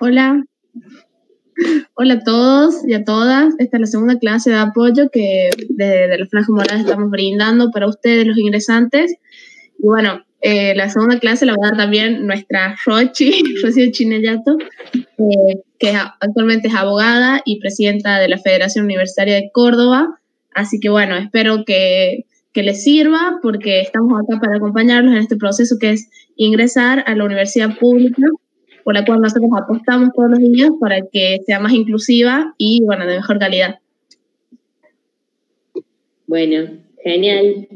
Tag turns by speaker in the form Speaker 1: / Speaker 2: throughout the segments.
Speaker 1: Hola, hola a todos y a todas. Esta es la segunda clase de apoyo que desde la Franja Morada estamos brindando para ustedes, los ingresantes. Y bueno, la segunda clase la va a dar también nuestra Rocío Chinellato, que actualmente es abogada y presidenta de la Federación Universitaria de Córdoba. Así que bueno, espero que les sirva, porque estamos acá para acompañarlos en este proceso que es ingresar a la universidad pública, por la cual nosotros apostamos todos los días para que sea más inclusiva y, bueno, de mejor calidad.
Speaker 2: Bueno, genial.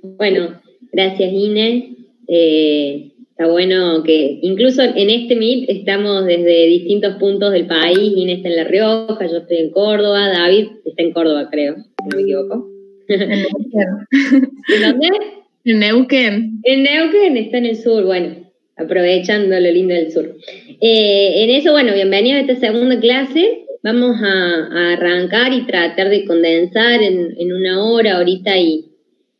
Speaker 2: Bueno, gracias, Ine. Está bueno que incluso en este Meet estamos desde distintos puntos del país. Ine está en La Rioja, yo estoy en Córdoba, David está en Córdoba, creo, si no me equivoco.
Speaker 1: En Neuquén.
Speaker 2: ¿En dónde?
Speaker 1: En Neuquén.
Speaker 2: En Neuquén, está en el sur, bueno, aprovechando lo lindo del sur. En eso, bueno, bienvenidos a esta segunda clase. Vamos a arrancar y tratar de condensar en una hora, ahorita y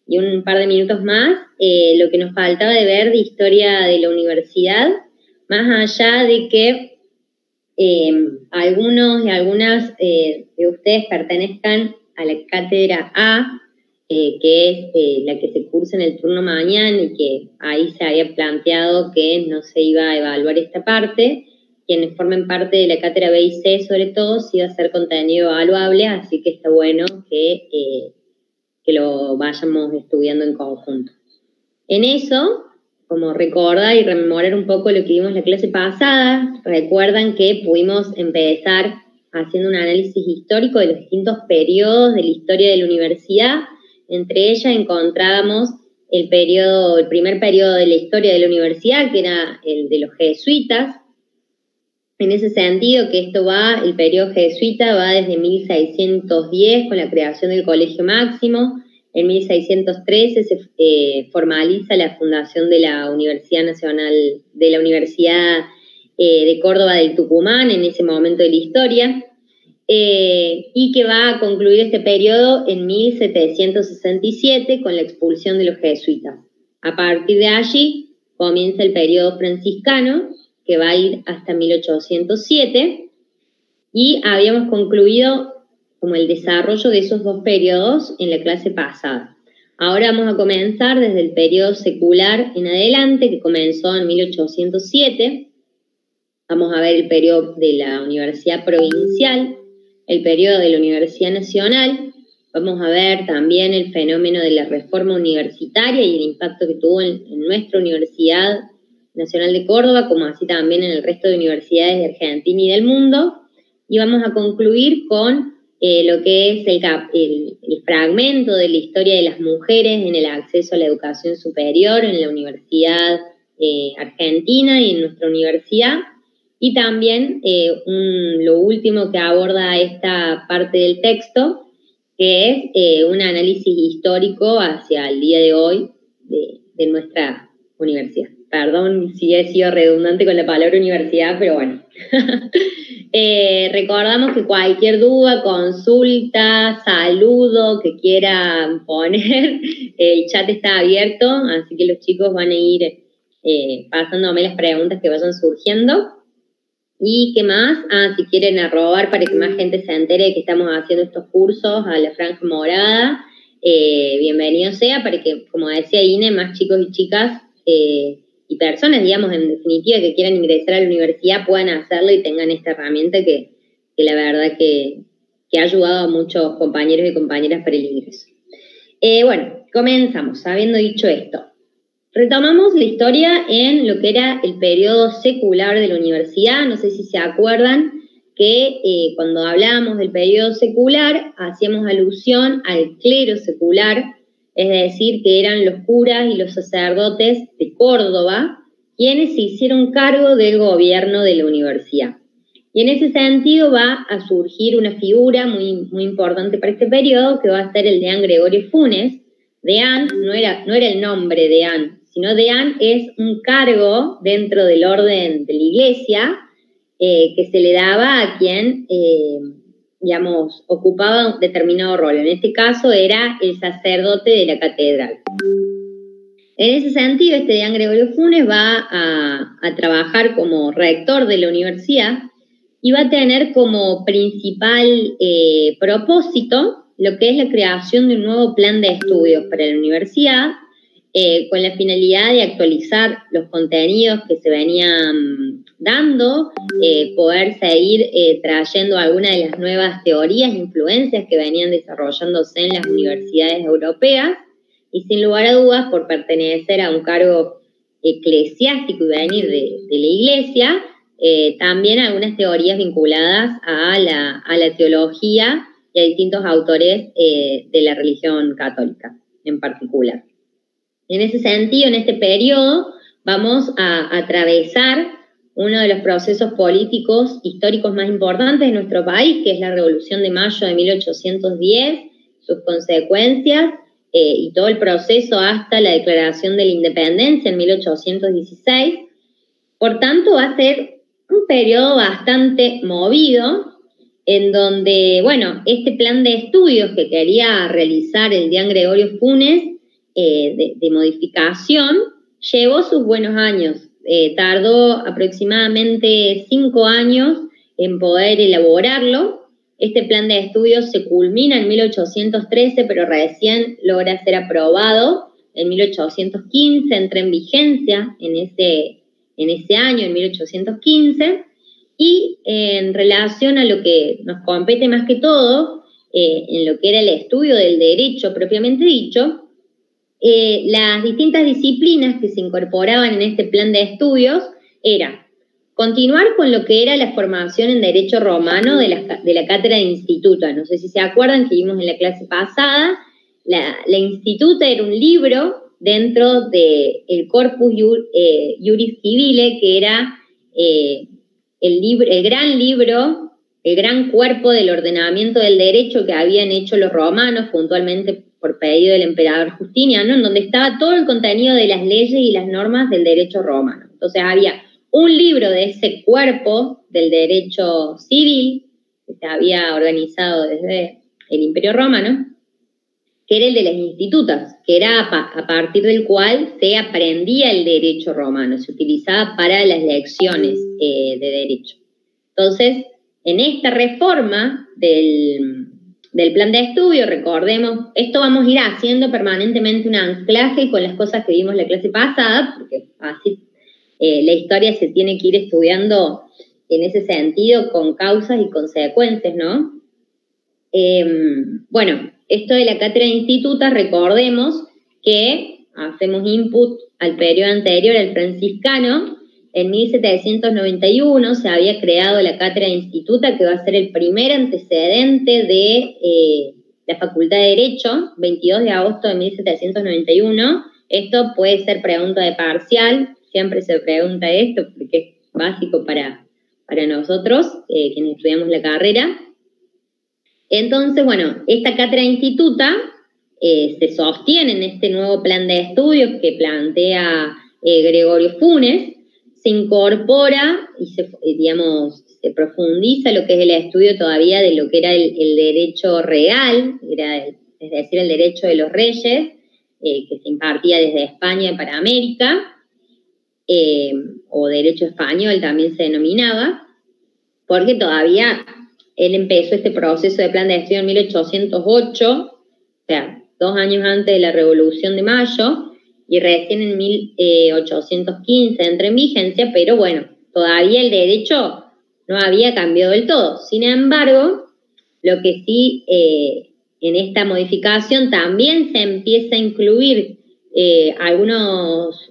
Speaker 2: un par de minutos más, lo que nos faltaba de ver de historia de la universidad, más allá de que algunos y algunas de ustedes pertenezcan a la cátedra A, que es la que se cursa en el turno mañana, y que ahí se había planteado que no se iba a evaluar esta parte. Quienes formen parte de la cátedra B y C, sobre todo, sí va a ser contenido evaluable, así que está bueno que lo vayamos estudiando en conjunto. En eso, como recordar y rememorar un poco lo que vimos la clase pasada, recuerdan que pudimos empezar haciendo un análisis histórico de los distintos periodos de la historia de la universidad. Entre ellas encontrábamos el primer periodo de la historia de la universidad, que era el de los jesuitas. En ese sentido, que el periodo jesuita va desde 1610 con la creación del Colegio Máximo. En 1613 se formaliza la fundación de la Universidad Nacional, de la Universidad de Córdoba del Tucumán, en ese momento de la historia, y que va a concluir este periodo en 1767 con la expulsión de los jesuitas. A partir de allí comienza el periodo franciscano, que va a ir hasta 1807, y habíamos concluido como el desarrollo de esos dos periodos en la clase pasada. Ahora vamos a comenzar desde el periodo secular en adelante, que comenzó en 1807. Vamos a ver el periodo de la Universidad Provincial, el periodo de la Universidad Nacional. Vamos a ver también el fenómeno de la reforma universitaria y el impacto que tuvo en nuestra Universidad Nacional de Córdoba, como así también en el resto de universidades de Argentina y del mundo. Y vamos a concluir con lo que es el fragmento de la historia de las mujeres en el acceso a la educación superior en la Universidad Argentina y en nuestra universidad. Y también lo último que aborda esta parte del texto, que es un análisis histórico hacia el día de hoy de nuestra universidad. Perdón si he sido redundante con la palabra universidad, pero bueno. Recordamos que cualquier duda, consulta, saludo que quieran poner, el chat está abierto, así que los chicos van a ir pasándome las preguntas que vayan surgiendo. ¿Y qué más? Si quieren arrobar para que más gente se entere de que estamos haciendo estos cursos a la Franja Morada, bienvenido sea, para que, como decía Ine, más chicos y chicas y personas, digamos, en definitiva, que quieran ingresar a la universidad puedan hacerlo y tengan esta herramienta que la verdad que ha ayudado a muchos compañeros y compañeras para el ingreso. Bueno, comenzamos, habiendo dicho esto. Retomamos la historia en lo que era el periodo secular de la universidad. No sé si se acuerdan que cuando hablábamos del periodo secular hacíamos alusión al clero secular, es decir, que eran los curas y los sacerdotes de Córdoba quienes se hicieron cargo del gobierno de la universidad. Y en ese sentido va a surgir una figura muy, muy importante para este periodo, que va a ser el deán Gregorio Funes. Deán no era el nombre deán, sino deán es un cargo dentro del orden de la iglesia que se le daba a quien, digamos, ocupaba un determinado rol. En este caso era el sacerdote de la catedral. En ese sentido, Deán Gregorio Funes va a trabajar como rector de la universidad y va a tener como principal propósito lo que es la creación de un nuevo plan de estudios para la universidad, con la finalidad de actualizar los contenidos que se venían dando, poder seguir trayendo algunas de las nuevas teorías e influencias que venían desarrollándose en las universidades europeas, y sin lugar a dudas, por pertenecer a un cargo eclesiástico y venir de la Iglesia, también algunas teorías vinculadas a la teología y a distintos autores de la religión católica en particular. En ese sentido, en este periodo, vamos a atravesar uno de los procesos políticos históricos más importantes de nuestro país, que es la Revolución de Mayo de 1810, sus consecuencias, y todo el proceso hasta la declaración de la independencia en 1816. Por tanto, va a ser un periodo bastante movido, en donde, bueno, este plan de estudios que quería realizar el Deán Gregorio Funes, de modificación, llevó sus buenos años. Tardó aproximadamente 5 años en poder elaborarlo. Este plan de estudios se culmina en 1813, pero recién logra ser aprobado en 1815, entra en vigencia en ese año, en 1815, y en relación a lo que nos compete más que todo, en lo que era el estudio del derecho propiamente dicho, las distintas disciplinas que se incorporaban en este plan de estudios era continuar con lo que era la formación en Derecho Romano de la Cátedra de Instituta. No sé si se acuerdan que vimos en la clase pasada, la Instituta era un libro dentro del Corpus Juris Civile, que era el gran libro, el gran cuerpo del ordenamiento del derecho que habían hecho los romanos, puntualmente por pedido del emperador Justiniano, en donde estaba todo el contenido de las leyes y las normas del derecho romano. Entonces había un libro de ese cuerpo del derecho civil, que se había organizado desde el Imperio Romano, que era el de las institutas, que era a partir del cual se aprendía el derecho romano, se utilizaba para las lecciones de derecho. Entonces, en esta reforma del plan de estudio, recordemos, esto vamos a ir haciendo permanentemente un anclaje con las cosas que vimos en la clase pasada, porque así la historia se tiene que ir estudiando en ese sentido con causas y consecuencias, ¿no? Bueno, esto de la cátedra de institutas, recordemos que hacemos input al periodo anterior, al franciscano. En 1791 se había creado la cátedra de instituta, que va a ser el primer antecedente de la Facultad de Derecho, 22 de agosto de 1791. Esto puede ser pregunta de parcial, siempre se pregunta esto porque es básico para nosotros, quienes estudiamos la carrera. Entonces, bueno, esta cátedra instituta se sostiene en este nuevo plan de estudios que plantea Gregorio Funes, se incorpora y se profundiza lo que es el estudio todavía de lo que era el derecho real, es decir, el derecho de los reyes, que se impartía desde España para América, o derecho español también se denominaba, porque todavía él empezó este proceso de plan de estudio en 1808, o sea, 2 años antes de la Revolución de Mayo, y recién en 1815 entra en vigencia, pero bueno, todavía el derecho no había cambiado del todo. Sin embargo, lo que sí en esta modificación también se empieza a incluir algunas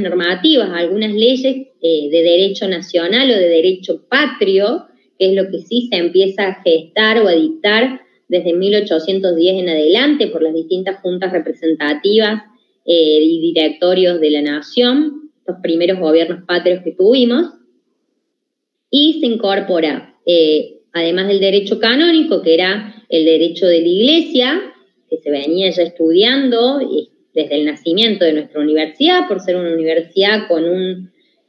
Speaker 2: normativas, algunas leyes de derecho nacional o de derecho patrio, que es lo que sí se empieza a gestar o a dictar desde 1810 en adelante por las distintas juntas representativas y directorios de la nación, los primeros gobiernos patrios que tuvimos, y se incorpora, además del derecho canónico, que era el derecho de la Iglesia, que se venía ya estudiando desde el nacimiento de nuestra universidad, por ser una universidad con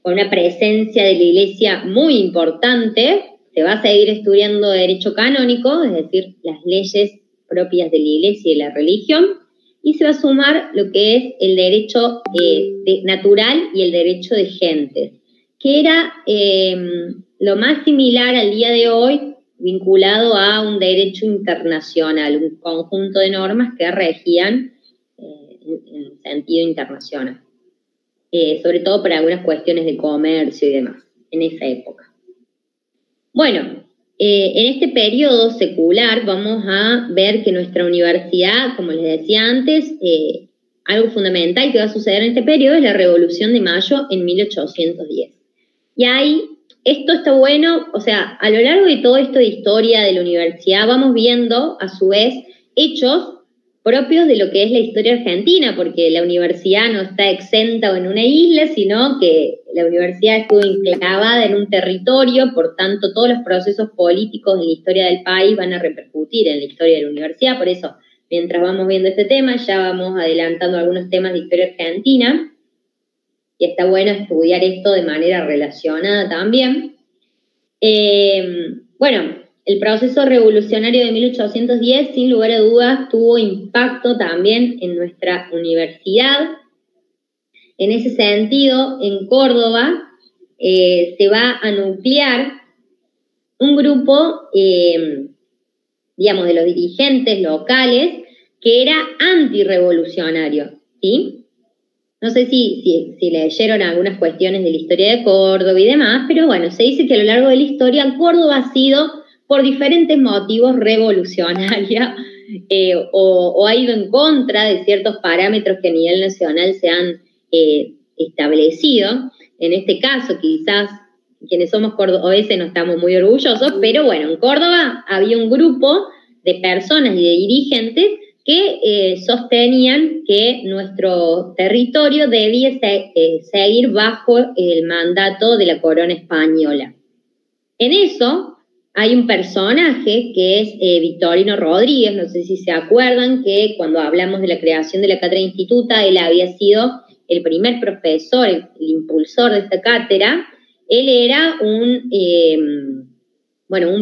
Speaker 2: una presencia de la Iglesia muy importante. Se va a seguir estudiando derecho canónico, es decir, las leyes propias de la Iglesia y de la religión, y se va a sumar lo que es el derecho natural y el derecho de gentes, que era lo más similar al día de hoy, vinculado a un derecho internacional, un conjunto de normas que regían en sentido internacional, sobre todo para algunas cuestiones de comercio y demás, en esa época. Bueno, en este periodo secular vamos a ver que nuestra universidad, como les decía antes, algo fundamental que va a suceder en este periodo es la Revolución de Mayo en 1810. Y ahí, esto está bueno, o sea, a lo largo de todo esto de historia de la universidad vamos viendo, a su vez, hechos propios de lo que es la historia argentina, porque la universidad no está exenta en una isla, sino que la universidad estuvo enclavada en un territorio, por tanto todos los procesos políticos en la historia del país van a repercutir en la historia de la universidad, por eso mientras vamos viendo este tema ya vamos adelantando algunos temas de historia argentina, y está bueno estudiar esto de manera relacionada también. Bueno, el proceso revolucionario de 1810, sin lugar a dudas, tuvo impacto también en nuestra universidad. En ese sentido, en Córdoba se va a nuclear un grupo, digamos, de los dirigentes locales que era antirrevolucionario, ¿sí? No sé si leyeron algunas cuestiones de la historia de Córdoba y demás, pero bueno, se dice que a lo largo de la historia Córdoba ha sido por diferentes motivos revolucionaria o ha ido en contra de ciertos parámetros que a nivel nacional se han establecido. En este caso, quizás quienes somos cordobeses no estamos muy orgullosos, pero bueno, en Córdoba había un grupo de personas y de dirigentes que sostenían que nuestro territorio debía seguir bajo el mandato de la corona española. En eso hay un personaje que es Victorino Rodríguez, no sé si se acuerdan que cuando hablamos de la creación de la cátedra instituta, él había sido el primer profesor, el impulsor de esta cátedra. Él era un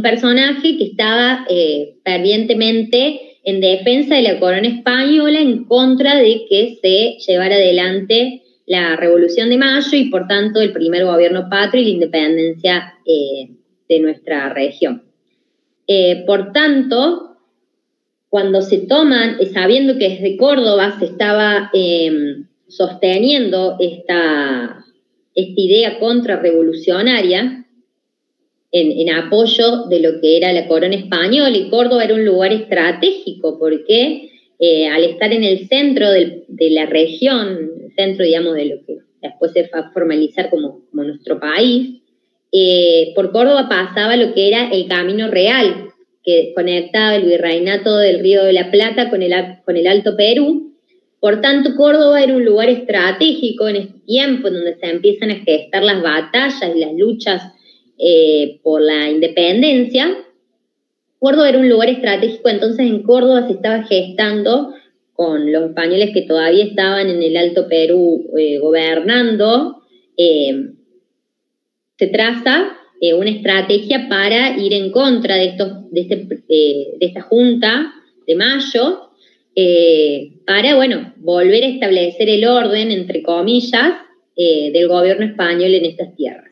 Speaker 2: personaje que estaba fervientemente en defensa de la corona española, en contra de que se llevara adelante la Revolución de Mayo y por tanto el primer gobierno patrio y la independencia de nuestra región. Por tanto, cuando se toman, sabiendo que desde Córdoba se estaba sosteniendo esta idea contrarrevolucionaria en apoyo de lo que era la corona española, y Córdoba era un lugar estratégico porque al estar en el centro de la región, el centro, digamos, de lo que después se va a formalizar como nuestro país, por Córdoba pasaba lo que era el Camino Real, que conectaba el virreinato del Río de la Plata con el Alto Perú. Por tanto, Córdoba era un lugar estratégico en este tiempo, en donde se empiezan a gestar las batallas y las luchas por la independencia. Córdoba era un lugar estratégico, entonces en Córdoba se estaba gestando, con los españoles que todavía estaban en el Alto Perú gobernando, se traza una estrategia para ir en contra de esta Junta de Mayo, para, bueno, volver a establecer el orden, entre comillas, del gobierno español en estas tierras.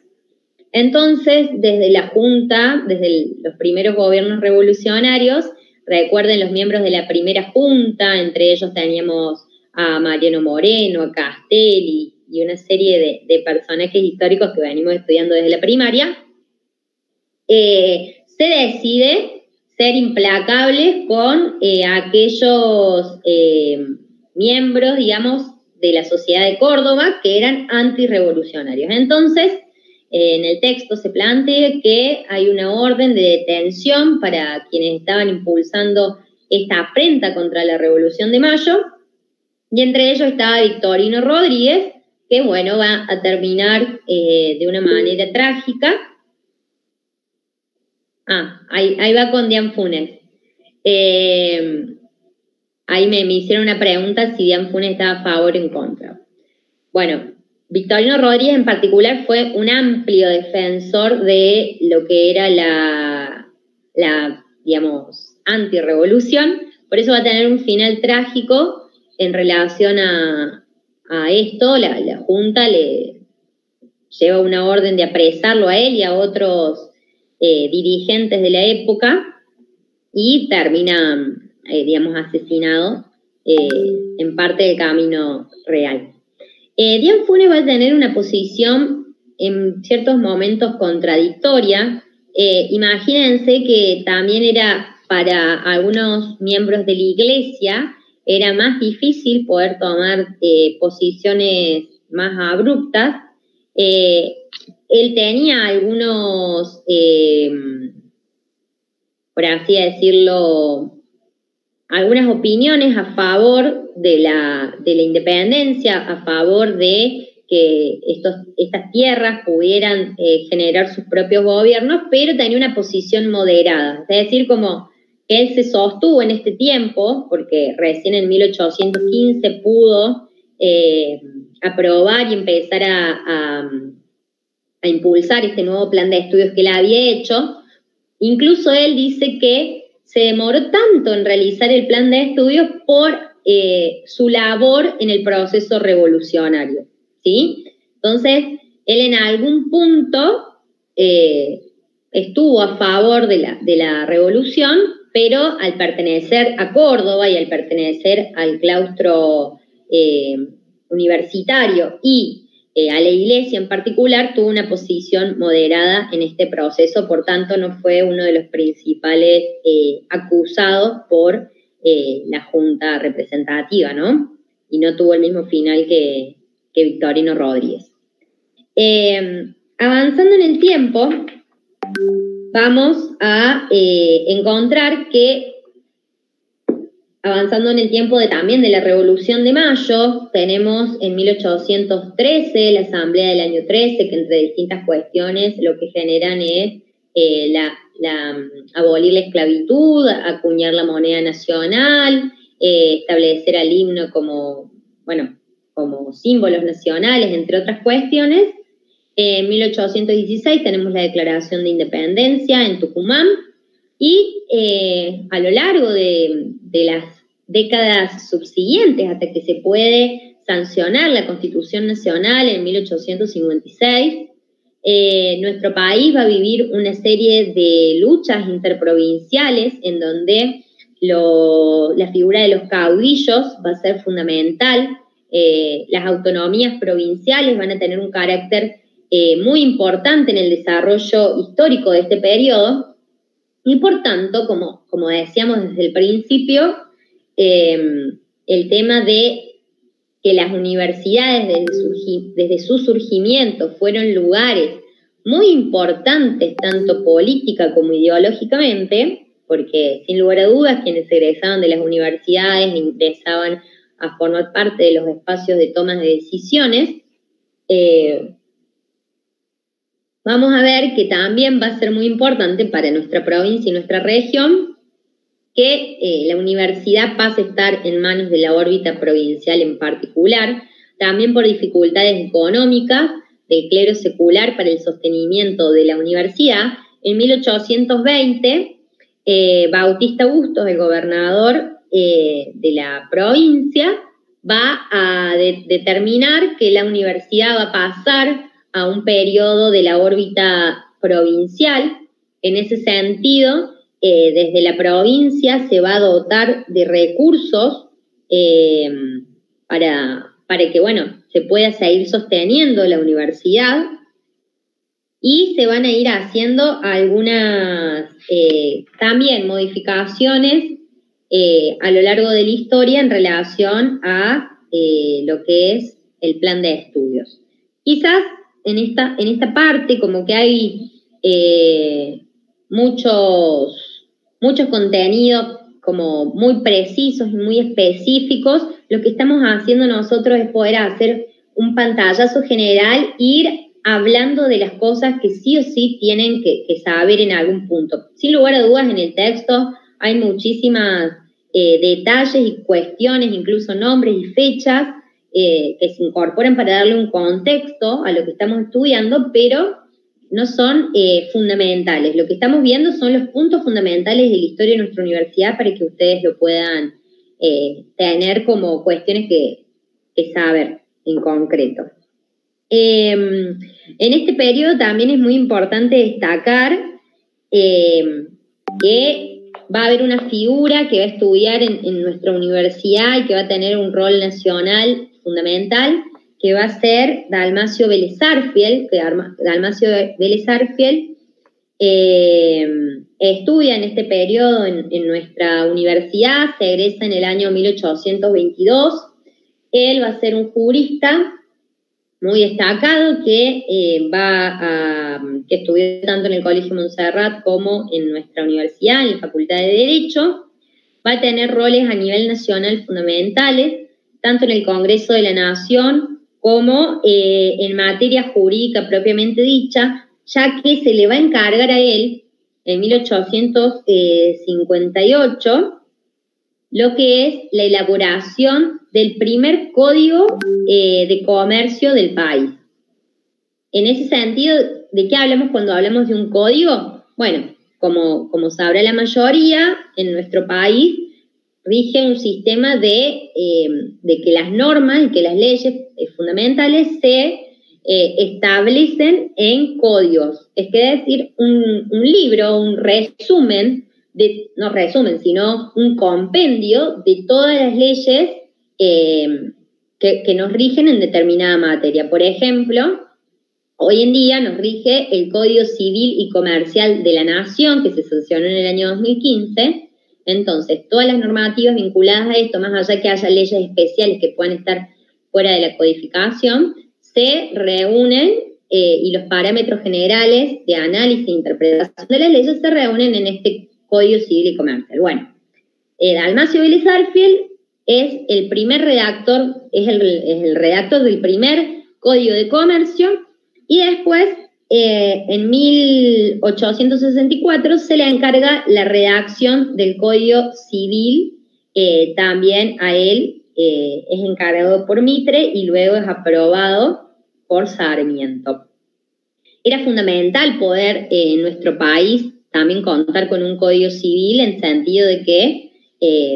Speaker 2: Entonces, desde la Junta, desde los primeros gobiernos revolucionarios, recuerden los miembros de la primera Junta, entre ellos teníamos a Mariano Moreno, a Castelli y una serie de personajes históricos que venimos estudiando desde la primaria, se decide ser implacables con aquellos miembros, digamos, de la sociedad de Córdoba que eran antirrevolucionarios. Entonces, en el texto se plantea que hay una orden de detención para quienes estaban impulsando esta afrenta contra la Revolución de Mayo, y entre ellos estaba Victorino Rodríguez, que, bueno, va a terminar de una manera trágica. Ahí va con Dian Funes. Ahí me hicieron una pregunta si Dian Funes estaba a favor o en contra. Bueno, Victorino Rodríguez en particular fue un amplio defensor de lo que era la digamos, antirrevolución, por eso va a tener un final trágico en relación a esto, la Junta le lleva una orden de apresarlo a él y a otros dirigentes de la época, y termina, digamos, asesinado en parte del camino real. Dian Funes va a tener una posición en ciertos momentos contradictoria. Imagínense que también era para algunos miembros de la Iglesia, era más difícil poder tomar posiciones más abruptas. Él tenía algunos, por así decirlo, algunas opiniones a favor de la independencia, a favor de que estas tierras pudieran generar sus propios gobiernos, pero tenía una posición moderada. Es decir, como que él se sostuvo en este tiempo, porque recién en 1815 pudo aprobar y empezar a impulsar este nuevo plan de estudios que él había hecho. Incluso él dice que se demoró tanto en realizar el plan de estudios por su labor en el proceso revolucionario, ¿sí? Entonces, él en algún punto estuvo a favor de la revolución, pero al pertenecer a Córdoba y al pertenecer al claustro universitario y a la Iglesia en particular, tuvo una posición moderada en este proceso, por tanto no fue uno de los principales acusados por la Junta representativa, ¿no? Y no tuvo el mismo final que Victorino Rodríguez. Avanzando en el tiempo, vamos a encontrar que, avanzando en el tiempo también de la Revolución de Mayo, tenemos en 1813 la Asamblea del año 13, que entre distintas cuestiones lo que generan es abolir la esclavitud, acuñar la moneda nacional, establecer al himno como símbolos nacionales, entre otras cuestiones. En 1816 tenemos la Declaración de Independencia en Tucumán, y a lo largo de las décadas subsiguientes, hasta que se puede sancionar la Constitución Nacional en 1856, nuestro país va a vivir una serie de luchas interprovinciales en donde la figura de los caudillos va a ser fundamental. Las autonomías provinciales van a tener un carácter muy importante en el desarrollo histórico de este periodo. Y por tanto, como decíamos desde el principio, el tema de que las universidades desde su surgimiento fueron lugares muy importantes, tanto política como ideológicamente, porque sin lugar a dudas quienes egresaban de las universidades ingresaban a formar parte de los espacios de toma de decisiones. Vamos a ver que también va a ser muy importante para nuestra provincia y nuestra región que la universidad pase a estar en manos de la órbita provincial en particular, también por dificultades económicas del clero secular para el sostenimiento de la universidad. En 1820, Bautista Bustos, el gobernador de la provincia, va a determinar que la universidad va a pasar a un periodo de la órbita provincial. En ese sentido, desde la provincia se va a dotar de recursos para que, se pueda seguir sosteniendo la universidad, y se van a ir haciendo algunas también modificaciones a lo largo de la historia en relación a lo que es el plan de estudios. Quizás en esta parte como que hay muchos contenidos como muy precisos y muy específicos. Lo que estamos haciendo nosotros es poder hacer un pantallazo general, ir hablando de las cosas que sí o sí tienen que saber en algún punto. Sin lugar a dudas, en el texto hay muchísimas detalles y cuestiones, incluso nombres y fechas que se incorporan para darle un contexto a lo que estamos estudiando, pero no son fundamentales. Lo que estamos viendo son los puntos fundamentales de la historia de nuestra universidad para que ustedes lo puedan tener como cuestiones que saber en concreto. En este periodo también es muy importante destacar que va a haber una figura que va a estudiar en nuestra universidad y que va a tener un rol nacional fundamental, que va a ser Dalmacio Vélez Sarsfield, que Dalmacio Vélez Sarsfield estudia en este periodo en nuestra universidad, se egresa en el año 1822. Él va a ser un jurista muy destacado que que estudió tanto en el Colegio Montserrat como en nuestra universidad, en la Facultad de Derecho. Va a tener roles a nivel nacional fundamentales, tanto en el Congreso de la Nación como en materia jurídica propiamente dicha, ya que se le va a encargar a él, en 1858, lo que es la elaboración del primer código de comercio del país. En ese sentido, ¿de qué hablamos cuando hablamos de un código? Bueno, como sabrá la mayoría, en nuestro país rige un sistema de que las normas y que las leyes fundamentales se establecen en códigos. Es decir, un libro, un resumen, no resumen, sino un compendio de todas las leyes que nos rigen en determinada materia. Por ejemplo, hoy en día nos rige el Código Civil y Comercial de la Nación, que se sancionó en el año 2015. Entonces, todas las normativas vinculadas a esto, más allá que haya leyes especiales que puedan estar fuera de la codificación, se reúnen y los parámetros generales de análisis e interpretación de las leyes se reúnen en este Código Civil y Comercial. Bueno, Dalmacio Vélez Sarsfield es el primer redactor, es el redactor del primer Código de Comercio, y después, en 1864, se le encarga la redacción del Código Civil, también a él es encargado por Mitre y luego es aprobado por Sarmiento. Era fundamental poder en nuestro país también contar con un Código Civil, en sentido de que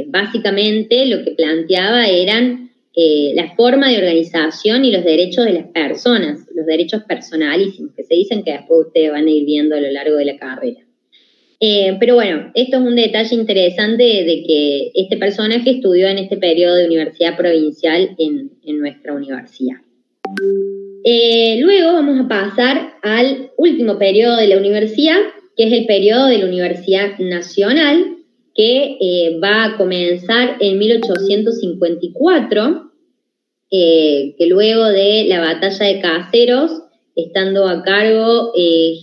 Speaker 2: básicamente lo que planteaba eran la forma de organización y los derechos de las personas, los derechos personalísimos, que se dicen que después ustedes van a ir viendo a lo largo de la carrera. Pero bueno, esto es un detalle interesante de que este personaje estudió en este periodo de universidad provincial en nuestra universidad. Luego vamos a pasar al último periodo de la universidad, que es el periodo de la Universidad Nacional, que va a comenzar en 1854, que luego de la batalla de Caseros, estando a cargo el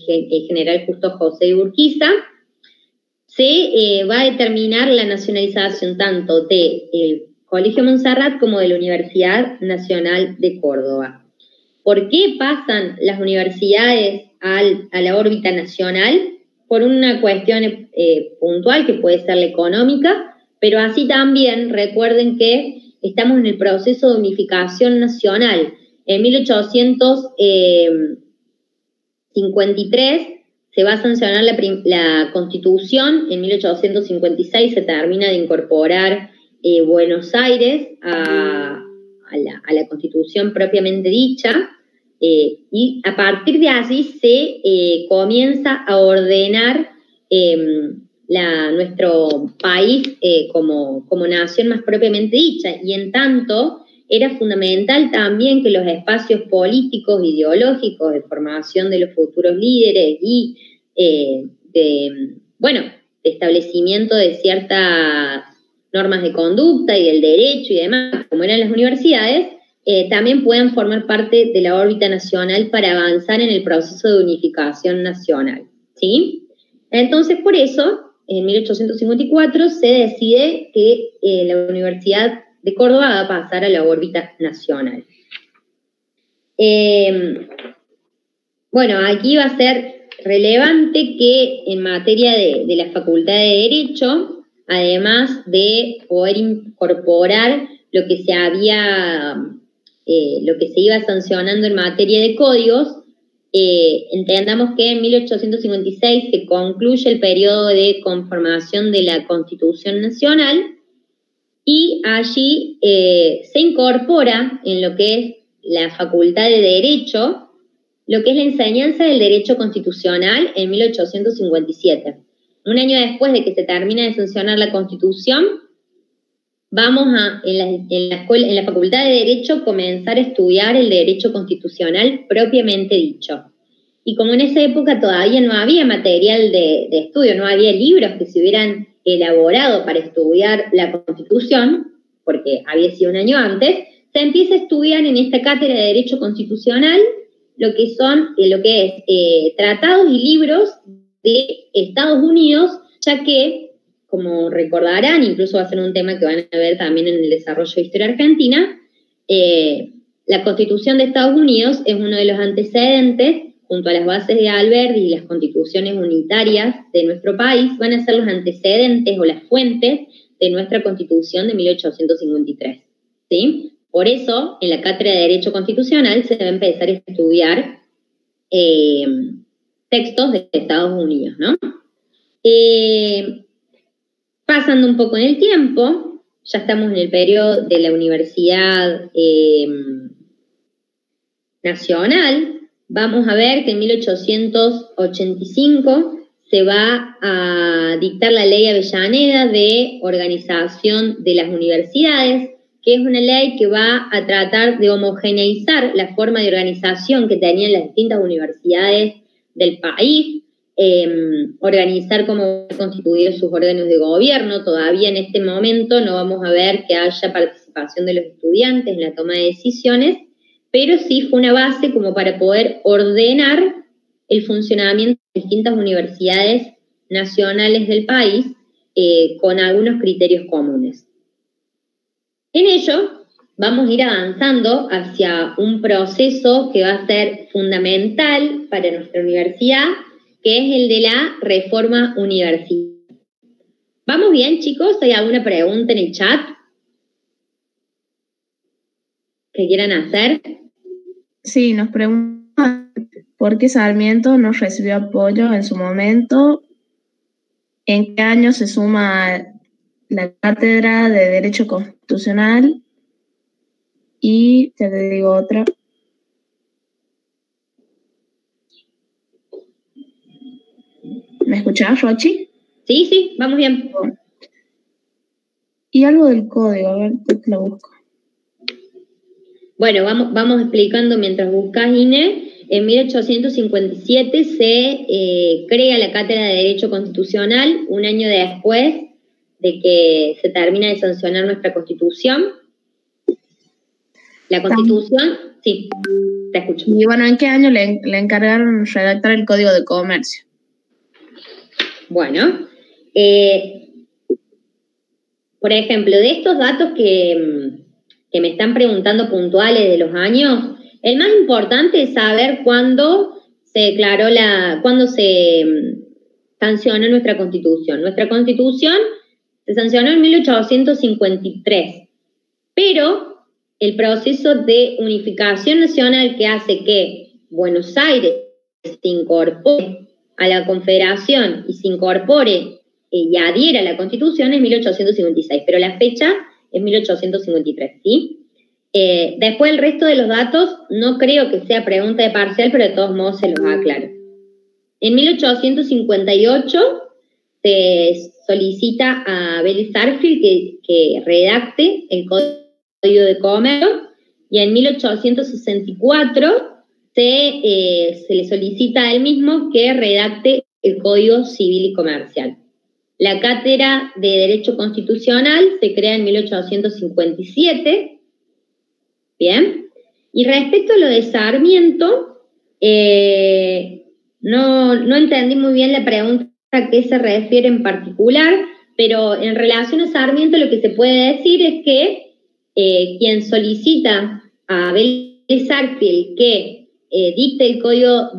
Speaker 2: general Justo José de Urquiza, se va a determinar la nacionalización tanto del Colegio Montserrat como de la Universidad Nacional de Córdoba. ¿Por qué pasan las universidades a la órbita nacional? Por una cuestión puntual que puede ser la económica, pero así también recuerden que estamos en el proceso de unificación nacional. En 1853 se va a sancionar la Constitución, en 1856 se termina de incorporar Buenos Aires a la Constitución propiamente dicha, y a partir de allí se comienza a ordenar nuestro país como nación más propiamente dicha, y en tanto era fundamental también que los espacios políticos, ideológicos, de formación de los futuros líderes y de establecimiento de ciertas normas de conducta y del derecho y demás, como eran las universidades, también puedan formar parte de la órbita nacional para avanzar en el proceso de unificación nacional, ¿sí? Entonces, por eso, en 1854 se decide que la Universidad de Córdoba va a pasar a la órbita nacional. Aquí va a ser relevante que en materia de la Facultad de Derecho, además de poder incorporar lo que se iba sancionando en materia de códigos, entendamos que en 1856 se concluye el periodo de conformación de la Constitución Nacional, y allí se incorpora en lo que es la Facultad de Derecho, lo que es la enseñanza del derecho constitucional en 1857. Un año después de que se termina de sancionar la Constitución, vamos a, en la Facultad de Derecho, comenzar a estudiar el derecho constitucional propiamente dicho. Y como en esa época todavía no había material de estudio, no había libros que se hubieran elaborado para estudiar la Constitución, porque había sido un año antes, se empieza a estudiar en esta cátedra de Derecho Constitucional lo que es tratados y libros de Estados Unidos, ya que, como recordarán, incluso va a ser un tema que van a ver también en el desarrollo de Historia Argentina, la Constitución de Estados Unidos es uno de los antecedentes, junto a las bases de Alberti y las constituciones unitarias de nuestro país, van a ser los antecedentes o las fuentes de nuestra Constitución de 1853, ¿sí? Por eso, en la cátedra de Derecho Constitucional se va a empezar a estudiar textos de Estados Unidos, ¿no? Pasando un poco en el tiempo, ya estamos en el periodo de la Universidad Nacional. Vamos a ver que en 1885 se va a dictar la Ley Avellaneda de organización de las universidades, que es una ley que va a tratar de homogeneizar la forma de organización que tenían las distintas universidades del país, organizar cómo constituir sus órganos de gobierno. Todavía en este momento no vamos a ver que haya participación de los estudiantes en la toma de decisiones, pero sí fue una base como para poder ordenar el funcionamiento de distintas universidades nacionales del país con algunos criterios comunes. En ello vamos a ir avanzando hacia un proceso que va a ser fundamental para nuestra universidad, que es el de la reforma universitaria. ¿Vamos bien, chicos? ¿Hay alguna pregunta en el chat que quieran hacer?
Speaker 1: Sí, nos preguntan por qué Sarmiento no recibió apoyo en su momento, en qué año se suma la cátedra de Derecho Constitucional y ya te digo otra. ¿Me escuchás, Rochi?
Speaker 2: Sí, vamos bien.
Speaker 1: Y algo del código, a ver, te lo busco.
Speaker 2: Bueno, vamos explicando mientras buscas, Inés. En 1857 se crea la Cátedra de Derecho Constitucional, un año después de que se termina de sancionar nuestra Constitución. La Constitución, sí, te escucho.
Speaker 1: Y bueno, ¿en qué año le encargaron redactar el Código de Comercio?
Speaker 2: Bueno, por ejemplo, de estos datos que me están preguntando puntuales de los años, el más importante es saber cuándo se declaró cuándo se sancionó nuestra Constitución. Nuestra Constitución se sancionó en 1853, pero el proceso de unificación nacional que hace que Buenos Aires se incorpore a la Confederación y se incorpore y adhiera a la Constitución es 1856, pero la fecha es 1853, ¿sí? Después el resto de los datos no creo que sea pregunta de parcial, pero de todos modos se los aclaro. En 1858 se solicita a Vélez Sarsfield que redacte el Código de Comercio, y en 1864 se le solicita a él mismo que redacte el Código Civil y Comercial. La Cátedra de Derecho Constitucional se crea en 1857, ¿bien? Y respecto a lo de Sarmiento, no entendí muy bien la pregunta a qué se refiere en particular, pero en relación a Sarmiento lo que se puede decir es que quien solicita a Vélez Sarsfield que dicte el Código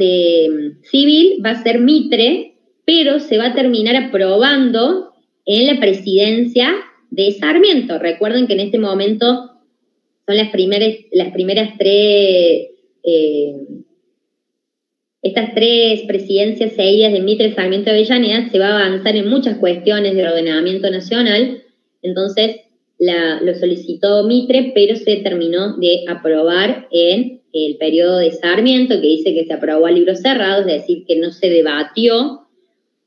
Speaker 2: Civil va a ser Mitre, pero se va a terminar aprobando en la presidencia de Sarmiento. Recuerden que en este momento son las primeras tres, estas tres presidencias seguidas de Mitre, Sarmiento y Avellaneda. Se va a avanzar en muchas cuestiones de ordenamiento nacional, entonces lo solicitó Mitre, pero se terminó de aprobar en el periodo de Sarmiento, que dice que se aprobó a libros cerrados, es decir, que no se debatió,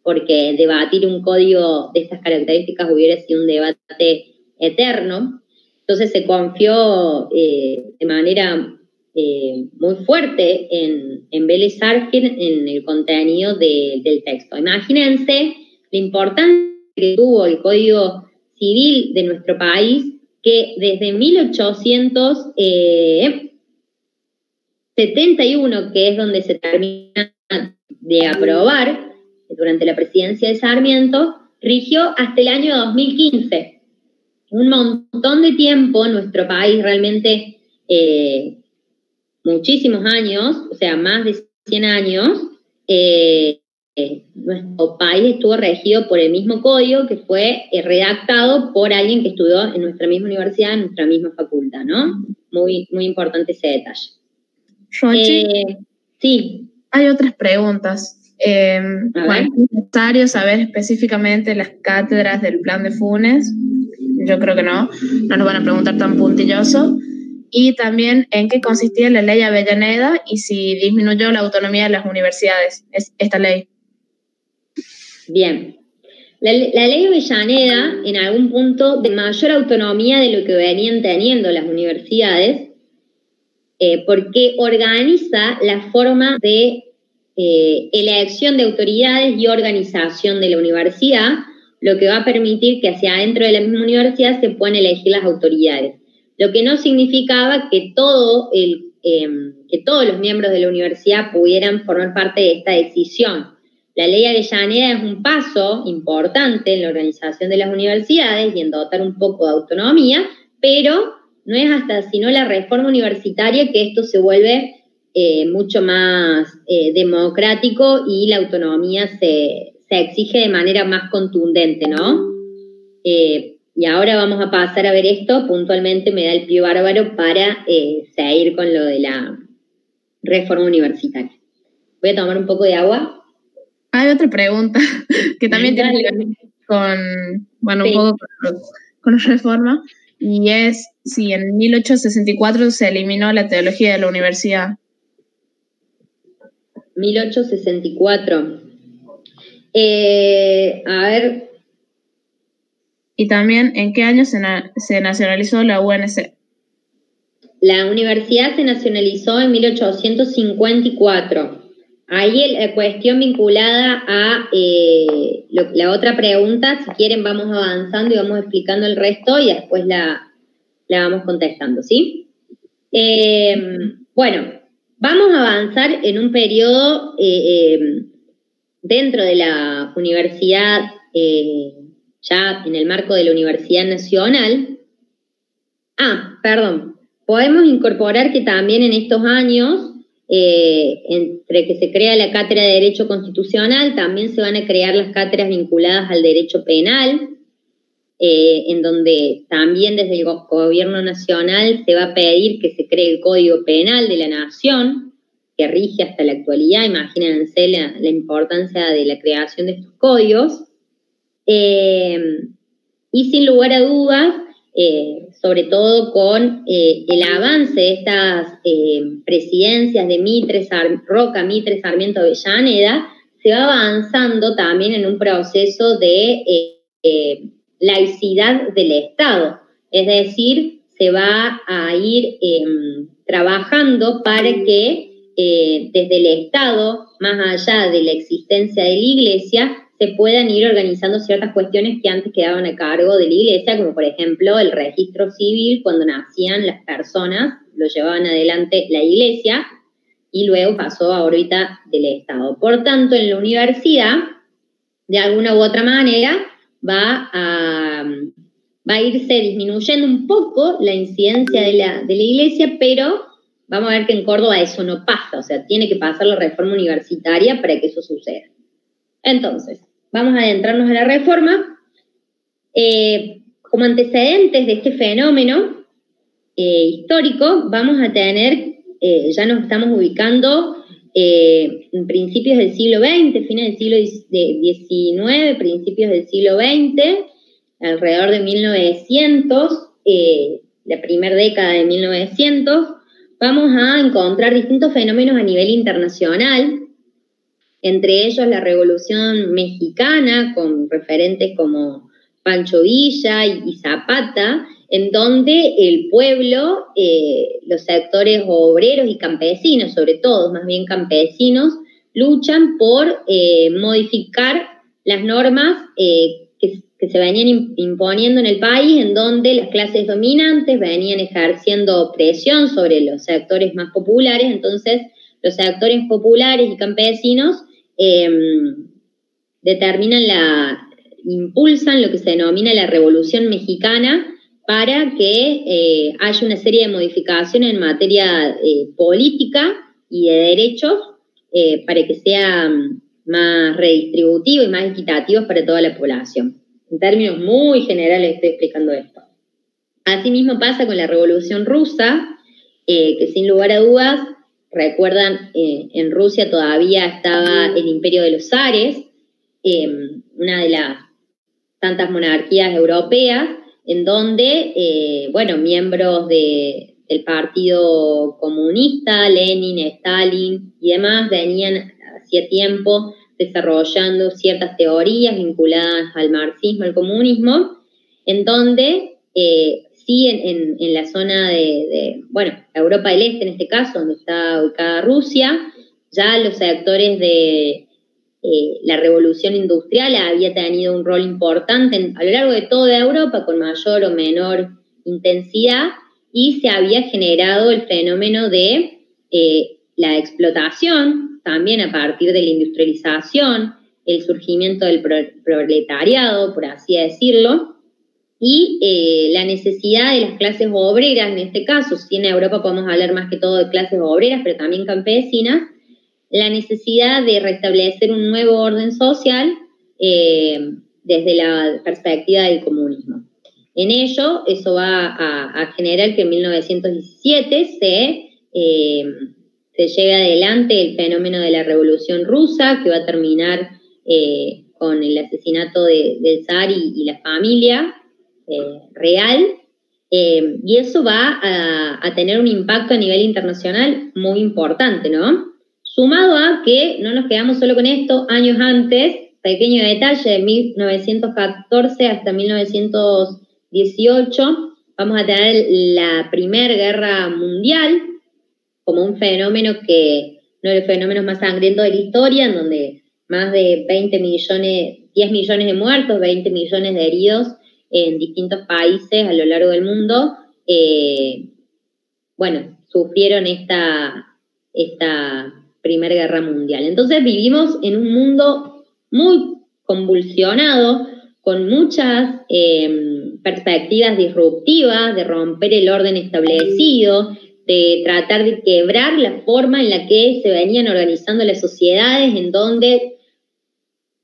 Speaker 2: porque debatir un código de estas características hubiera sido un debate eterno. Entonces se confió de manera muy fuerte en Vélez Arfield, en el contenido del texto. Imagínense la importancia que tuvo el Código Civil de nuestro país, que desde 1871, que es donde se termina de aprobar durante la presidencia de Sarmiento, rigió hasta el año 2015. Un montón de tiempo, nuestro país realmente, muchísimos años, o sea, más de 100 años, nuestro país estuvo regido por el mismo código que fue redactado por alguien que estudió en nuestra misma universidad, en nuestra misma facultad, ¿no? Muy, muy importante ese detalle.
Speaker 1: Rochi,
Speaker 2: sí.
Speaker 1: Hay otras preguntas. Bueno, es necesario saber específicamente las cátedras del plan de Funes. Yo creo que no nos van a preguntar tan puntilloso. Y también en qué consistía la ley Avellaneda y si disminuyó la autonomía de las universidades, esta ley.
Speaker 2: Bien. La ley Avellaneda, en algún punto, de mayor autonomía de lo que venían teniendo las universidades, porque organiza la forma de elección de autoridades y organización de la universidad, lo que va a permitir que hacia adentro de la misma universidad se puedan elegir las autoridades. Lo que no significaba que todos los miembros de la universidad pudieran formar parte de esta decisión. La ley Avellaneda es un paso importante en la organización de las universidades y en dotar un poco de autonomía, pero no es hasta sino la reforma universitaria que esto se vuelve mucho más democrático y la autonomía se exige de manera más contundente, ¿no? Y ahora vamos a pasar a ver esto, puntualmente me da el pie bárbaro para seguir con lo de la reforma universitaria. Voy a tomar un poco de agua.
Speaker 1: Hay otra pregunta que también tiene que ver con, bueno, sí, un poco con la reforma, y es si en 1864 se eliminó la teología de la universidad.
Speaker 2: 1864. A ver.
Speaker 1: Y también, ¿en qué año se nacionalizó la UNC?
Speaker 2: La universidad se nacionalizó en 1854. Ahí la cuestión vinculada a la otra pregunta, si quieren vamos avanzando y vamos explicando el resto y después la vamos contestando, ¿sí? Bueno, vamos a avanzar en un periodo dentro de la universidad, ya en el marco de la Universidad Nacional. Podemos incorporar que también en estos años, entre que se crea la cátedra de Derecho Constitucional, también se van a crear las cátedras vinculadas al derecho penal, en donde también desde el gobierno nacional se va a pedir que se cree el Código Penal de la Nación, que rige hasta la actualidad. Imagínense la importancia de la creación de estos códigos. Y sin lugar a dudas, sobre todo con el avance de estas presidencias de Roca, Mitre, Sarmiento, Avellaneda, se va avanzando también en un proceso de laicidad del Estado. Es decir, se va a ir trabajando para que desde el Estado, más allá de la existencia de la Iglesia, se puedan ir organizando ciertas cuestiones que antes quedaban a cargo de la Iglesia, como por ejemplo el registro civil. Cuando nacían las personas, lo llevaban adelante la Iglesia y luego pasó a órbita del Estado. Por tanto, en la universidad, de alguna u otra manera, va a irse disminuyendo un poco la incidencia de la Iglesia, pero vamos a ver que en Córdoba eso no pasa, o sea, tiene que pasar la reforma universitaria para que eso suceda. Entonces, vamos a adentrarnos a la reforma. Como antecedentes de este fenómeno histórico, vamos a tener, ya nos estamos ubicando en principios del siglo XX, fines del siglo XIX, principios del siglo XX, alrededor de 1900, la primera década de 1900, vamos a encontrar distintos fenómenos a nivel internacional, entre ellos la Revolución Mexicana, con referentes como Pancho Villa y Zapata, en donde el pueblo, los sectores obreros y campesinos, sobre todo, más bien campesinos, luchan por modificar las normas que se venían imponiendo en el país, en donde las clases dominantes venían ejerciendo presión sobre los sectores más populares. Entonces los sectores populares y campesinos impulsan lo que se denomina la Revolución Mexicana para que haya una serie de modificaciones en materia política y de derechos para que sea más redistributivo y más equitativo para toda la población. En términos muy generales estoy explicando esto. Asimismo pasa con la Revolución Rusa, que sin lugar a dudas, recuerdan, en Rusia todavía estaba el Imperio de los Zares, una de las tantas monarquías europeas, en donde, miembros del Partido Comunista, Lenin, Stalin y demás, venían hacía tiempo desarrollando ciertas teorías vinculadas al marxismo, al comunismo, en donde sí en la zona de Europa del Este, en este caso, donde está ubicada Rusia, ya los sectores de la revolución industrial había tenido un rol importante a lo largo de toda Europa, con mayor o menor intensidad, y se había generado el fenómeno de la explotación, también a partir de la industrialización, el surgimiento del proletariado, por así decirlo, y la necesidad de las clases obreras, en este caso, si en Europa podemos hablar más que todo de clases obreras, pero también campesinas, la necesidad de restablecer un nuevo orden social desde la perspectiva del comunismo. En ello, eso va a generar que en 1917 se lleve adelante el fenómeno de la Revolución Rusa, que va a terminar con el asesinato del zar y la familia real, y eso va a tener un impacto a nivel internacional muy importante, ¿no? Sumado a que no nos quedamos solo con esto, años antes, pequeño detalle, de 1914 hasta 1918, vamos a tener la Primera Guerra Mundial, como un fenómeno que, uno de los fenómenos más sangrientos de la historia, en donde más de 10 millones de muertos, 20 millones de heridos en distintos países a lo largo del mundo, sufrieron esta Primera Guerra Mundial. Entonces vivimos en un mundo muy convulsionado, con muchas perspectivas disruptivas, de romper el orden establecido, de tratar de quebrar la forma en la que se venían organizando las sociedades, en donde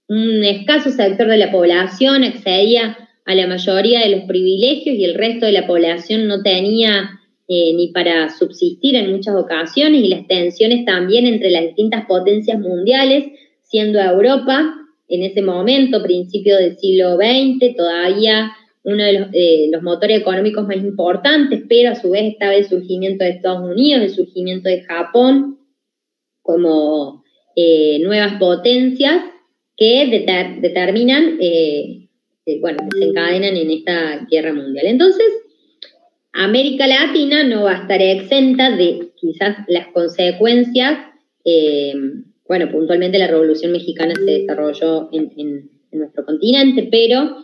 Speaker 2: un escaso sector de la población accedía a la mayoría de los privilegios y el resto de la población no tenía ni para subsistir en muchas ocasiones, y las tensiones también entre las distintas potencias mundiales, siendo Europa en ese momento, principio del siglo XX, todavía uno de los motores económicos más importantes, pero a su vez estaba el surgimiento de Estados Unidos, el surgimiento de Japón, como nuevas potencias que determinan, desencadenan en esta guerra mundial. Entonces, América Latina no va a estar exenta de quizás las consecuencias. Puntualmente la Revolución Mexicana se desarrolló en nuestro continente, pero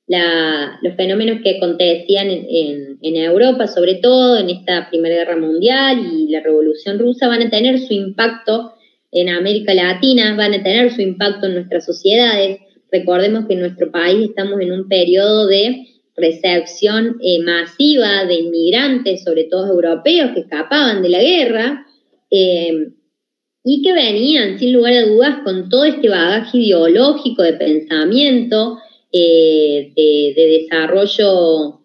Speaker 2: los fenómenos que acontecían en Europa, sobre todo en esta Primera Guerra Mundial y la Revolución Rusa, van a tener su impacto en América Latina, van a tener su impacto en nuestras sociedades. Recordemos que en nuestro país estamos en un periodo de recepción masiva de inmigrantes, sobre todo europeos, que escapaban de la guerra, y que venían, sin lugar a dudas, con todo este bagaje ideológico de pensamiento, de desarrollo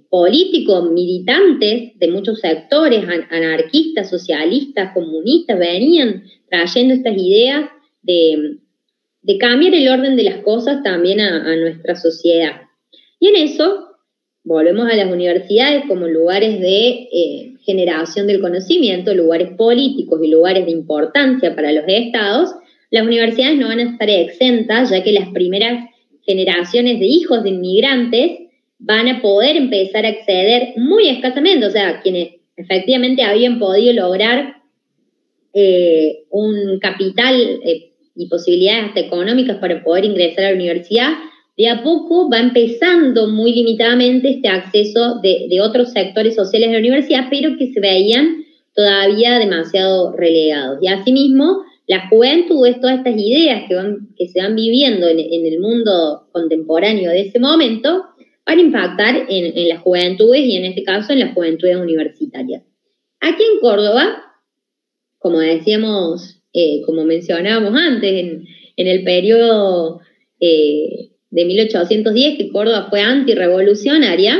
Speaker 2: político, militantes de muchos sectores, anarquistas, socialistas, comunistas, venían trayendo estas ideas de cambiar el orden de las cosas también a nuestra sociedad. Y en eso, volvemos a las universidades como lugares de generación del conocimiento, lugares políticos y lugares de importancia para los estados. Las universidades no van a estar exentas, ya que las primeras generaciones de hijos de inmigrantes van a poder empezar a acceder muy escasamente, o sea, quienes efectivamente habían podido lograr un capital y posibilidades hasta económicas para poder ingresar a la universidad, de a poco va empezando muy limitadamente este acceso de otros sectores sociales de la universidad, pero que se veían todavía demasiado relegados. Y asimismo, la juventud, todas estas ideas que se van viviendo en el mundo contemporáneo de ese momento, van a impactar en las juventudes y en este caso en las juventudes universitarias. Aquí en Córdoba, como decíamos, como mencionábamos antes, en el periodo de 1810, que Córdoba fue antirrevolucionaria,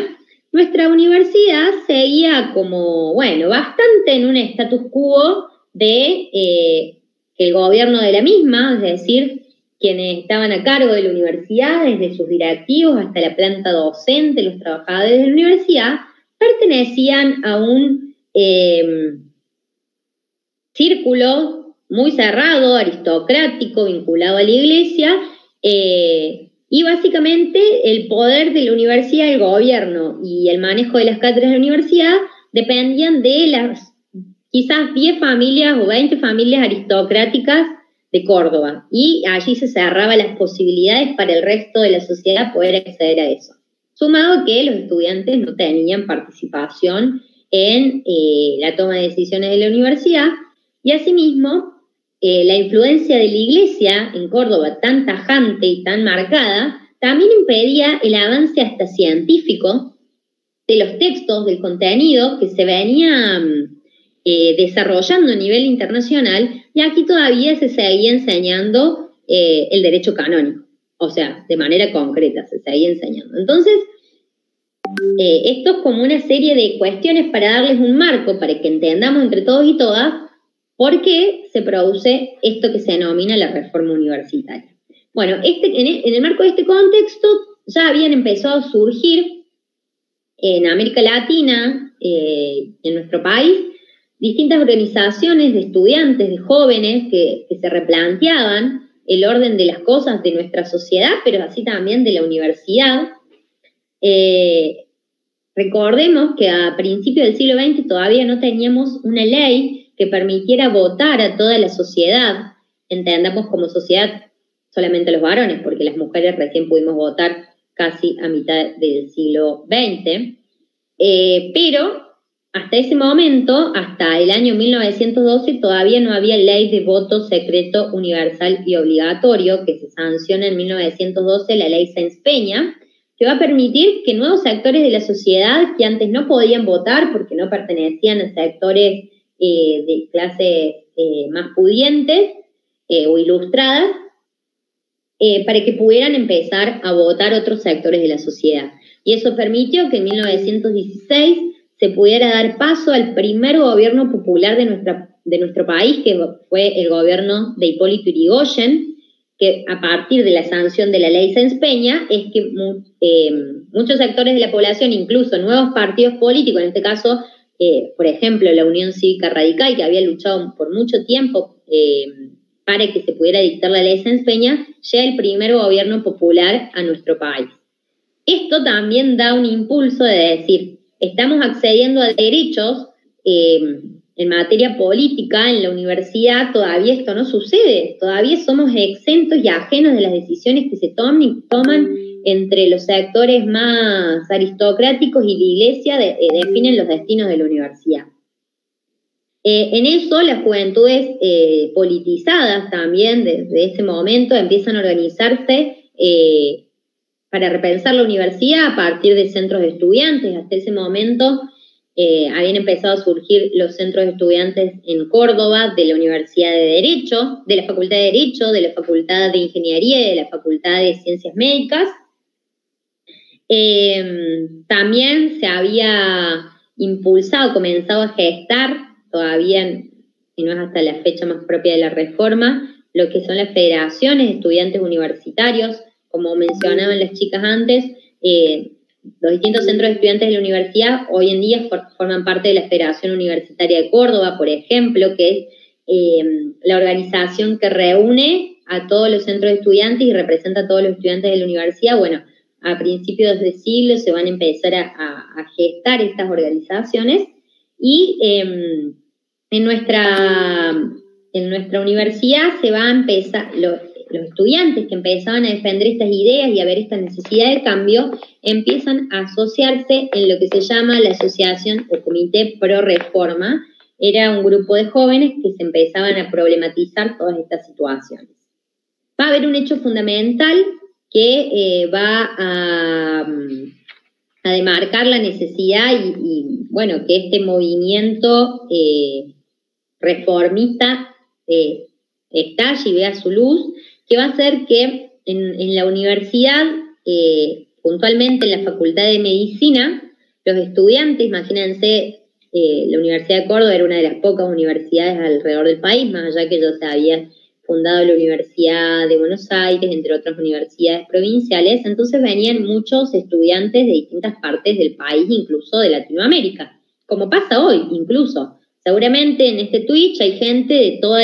Speaker 2: nuestra universidad seguía como, bueno, bastante en un status quo de que el gobierno de la misma, es decir, quienes estaban a cargo de la universidad, desde sus directivos hasta la planta docente, los trabajadores de la universidad, pertenecían a un círculo muy cerrado, aristocrático, vinculado a la iglesia, y básicamente el poder de la universidad, el gobierno y el manejo de las cátedras de la universidad dependían de las quizás 10 familias o 20 familias aristocráticas de Córdoba, y allí se cerraban las posibilidades para el resto de la sociedad poder acceder a eso. Sumado que los estudiantes no tenían participación en la toma de decisiones de la universidad, y asimismo la influencia de la iglesia en Córdoba, tan tajante y tan marcada, también impedía el avance hasta científico de los textos, del contenido que se venía desarrollando a nivel internacional, y aquí todavía se seguía enseñando el derecho canónico, o sea, de manera concreta se seguía enseñando. Entonces, esto es como una serie de cuestiones para darles un marco, para que entendamos entre todos y todas por qué se produce esto que se denomina la reforma universitaria. Bueno, en el marco de este contexto ya habían empezado a surgir en América Latina, en nuestro país, distintas organizaciones de estudiantes, de jóvenes que se replanteaban el orden de las cosas de nuestra sociedad, pero así también de la universidad. Recordemos que a principios del siglo XX todavía no teníamos una ley que permitiera votar a toda la sociedad, entendamos como sociedad solamente a los varones, porque las mujeres recién pudimos votar casi a mitad del siglo XX, pero hasta ese momento, hasta el año 1912, todavía no había ley de voto secreto universal y obligatorio, que se sanciona en 1912 la ley Sáenz-Peña, que va a permitir que nuevos sectores de la sociedad que antes no podían votar porque no pertenecían a sectores de clases más pudientes o ilustradas, para que pudieran empezar a votar otros sectores de la sociedad. Y eso permitió que en 1916 se pudiera dar paso al primer gobierno popular de nuestro país, que fue el gobierno de Hipólito Yrigoyen, que a partir de la sanción de la ley Sáenz-Peña es que muchos sectores de la población, incluso nuevos partidos políticos, en este caso, por ejemplo, la Unión Cívica Radical, que había luchado por mucho tiempo para que se pudiera dictar la ley Sáenz-Peña, llega el primer gobierno popular a nuestro país. Esto también da un impulso de decir, estamos accediendo a derechos en materia política, en la universidad todavía esto no sucede, todavía somos exentos y ajenos de las decisiones que se toman entre los sectores más aristocráticos y la iglesia definen los destinos de la universidad. En eso las juventudes politizadas también desde ese momento empiezan a organizarse para repensar la universidad a partir de centros de estudiantes. Hasta ese momento habían empezado a surgir los centros de estudiantes en Córdoba, de la Universidad de Derecho, de la Facultad de Derecho, de la Facultad de Ingeniería y de la Facultad de Ciencias Médicas. También se había impulsado, comenzado a gestar, todavía y no es hasta la fecha más propia de la reforma, lo que son las federaciones de estudiantes universitarios, como mencionaban las chicas antes, los distintos centros de estudiantes de la universidad hoy en día forman parte de la Federación Universitaria de Córdoba, por ejemplo, que es la organización que reúne a todos los centros de estudiantes y representa a todos los estudiantes de la universidad. Bueno, a principios de siglo se van a empezar a gestar estas organizaciones y en nuestra universidad se va a empezar, los estudiantes que empezaban a defender estas ideas y a ver esta necesidad de cambio, empiezan a asociarse en lo que se llama la Asociación o Comité Pro Reforma. Era un grupo de jóvenes que se empezaban a problematizar todas estas situaciones. Va a haber un hecho fundamental que va a demarcar la necesidad y bueno, que este movimiento reformista estalle y vea su luz, que va a hacer que en la universidad, puntualmente en la Facultad de Medicina, los estudiantes, imagínense, la Universidad de Córdoba era una de las pocas universidades alrededor del país, más allá que ya se había fundado la Universidad de Buenos Aires, entre otras universidades provinciales, entonces venían muchos estudiantes de distintas partes del país, incluso de Latinoamérica, como pasa hoy, incluso. Seguramente en este Twitch hay gente de todo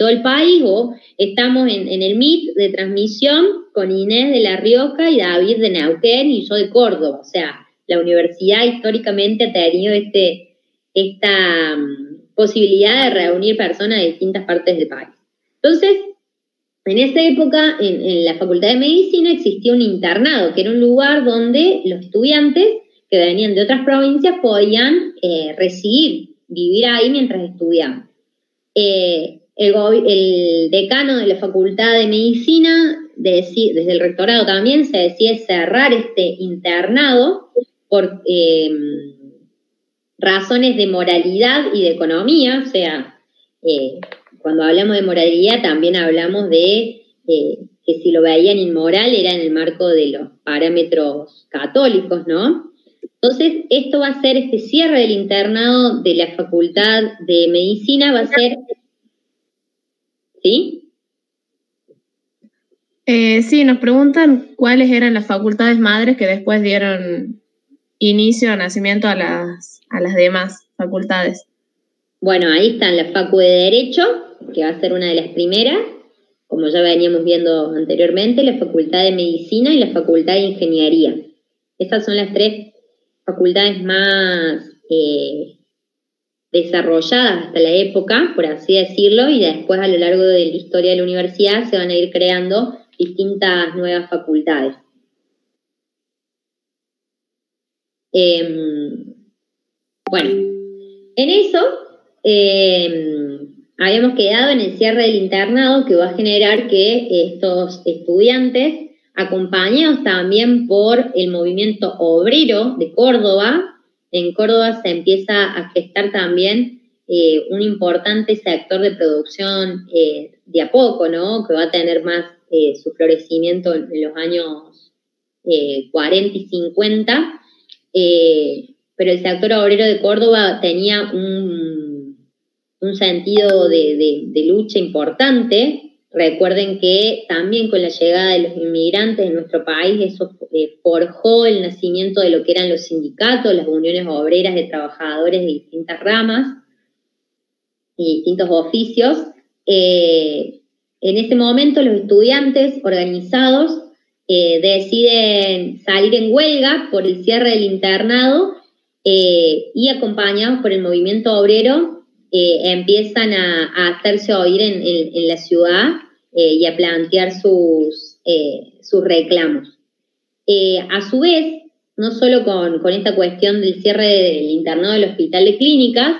Speaker 2: el país, o estamos en el Meet de transmisión con Inés de La Rioja y David de Neuquén y yo de Córdoba. O sea, la universidad históricamente ha tenido esta posibilidad de reunir personas de distintas partes del país. Entonces, en esa época, en la Facultad de Medicina existía un internado, que era un lugar donde los estudiantes que venían de otras provincias podían vivir ahí mientras estudiaban. El decano de la Facultad de Medicina, desde el rectorado también, se decide cerrar este internado por razones de moralidad y de economía. O sea, cuando hablamos de moralidad también hablamos de que si lo veían inmoral era en el marco de los parámetros católicos, ¿no? Entonces, esto va a ser, este cierre del internado de la Facultad de Medicina va a ser... ¿Sí?
Speaker 1: Sí, nos preguntan cuáles eran las facultades madres que después dieron inicio o nacimiento a las demás facultades.
Speaker 2: Bueno, ahí están la Facu de Derecho, que va a ser una de las primeras, como ya veníamos viendo anteriormente, la Facultad de Medicina y la Facultad de Ingeniería. Estas son las tres facultades más desarrolladas hasta la época, por así decirlo, y después a lo largo de la historia de la universidad se van a ir creando distintas nuevas facultades. Bueno, en eso habíamos quedado en el cierre del internado, que va a generar que estos estudiantes, acompañados también por el movimiento obrero de Córdoba, en Córdoba se empieza a gestar también un importante sector de producción de a poco, ¿no? Que va a tener más su florecimiento en los años 40 y 50, pero el sector obrero de Córdoba tenía un sentido de lucha importante. Recuerden que también con la llegada de los inmigrantes en nuestro país, eso forjó el nacimiento de lo que eran los sindicatos, las uniones obreras de trabajadores de distintas ramas y distintos oficios. En ese momento los estudiantes organizados deciden salir en huelga por el cierre del internado y acompañados por el movimiento obrero empiezan a hacerse oír en la ciudad y a plantear sus reclamos. A su vez, no solo con esta cuestión del cierre del internado del Hospital de Clínicas,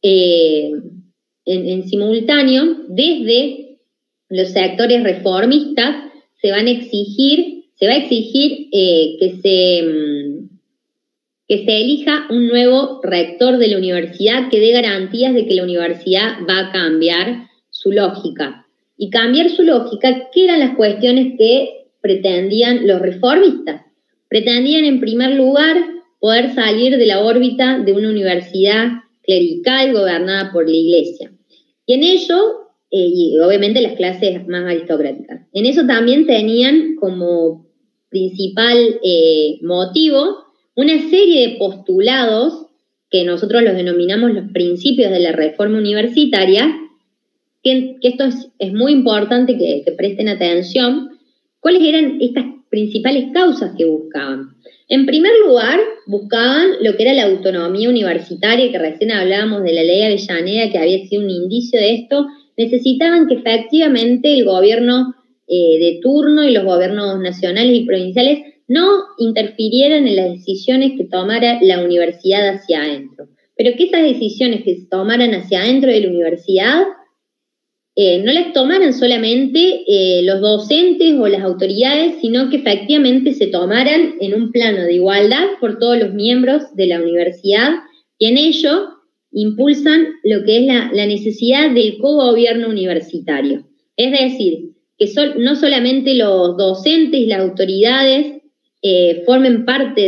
Speaker 2: en simultáneo, desde los sectores reformistas se va a exigir que se elija un nuevo rector de la universidad que dé garantías de que la universidad va a cambiar su lógica. Y cambiar su lógica, ¿qué eran las cuestiones que pretendían los reformistas? Pretendían, en primer lugar, poder salir de la órbita de una universidad clerical gobernada por la Iglesia. Y en ello, y obviamente las clases más aristocráticas, en eso también tenían como principal motivo una serie de postulados que nosotros los denominamos los principios de la reforma universitaria, que esto es muy importante que presten atención. ¿Cuáles eran estas principales causas que buscaban? En primer lugar, buscaban lo que era la autonomía universitaria, que recién hablábamos de la ley Avellaneda, que había sido un indicio de esto. Necesitaban que efectivamente el gobierno de turno y los gobiernos nacionales y provinciales no interfirieran en las decisiones que tomara la universidad hacia adentro, pero que esas decisiones que se tomaran hacia adentro de la universidad no las tomaran solamente los docentes o las autoridades, sino que efectivamente se tomaran en un plano de igualdad por todos los miembros de la universidad, y en ello impulsan lo que es la necesidad del cogobierno universitario. Es decir, que no solamente los docentes y las autoridades formen parte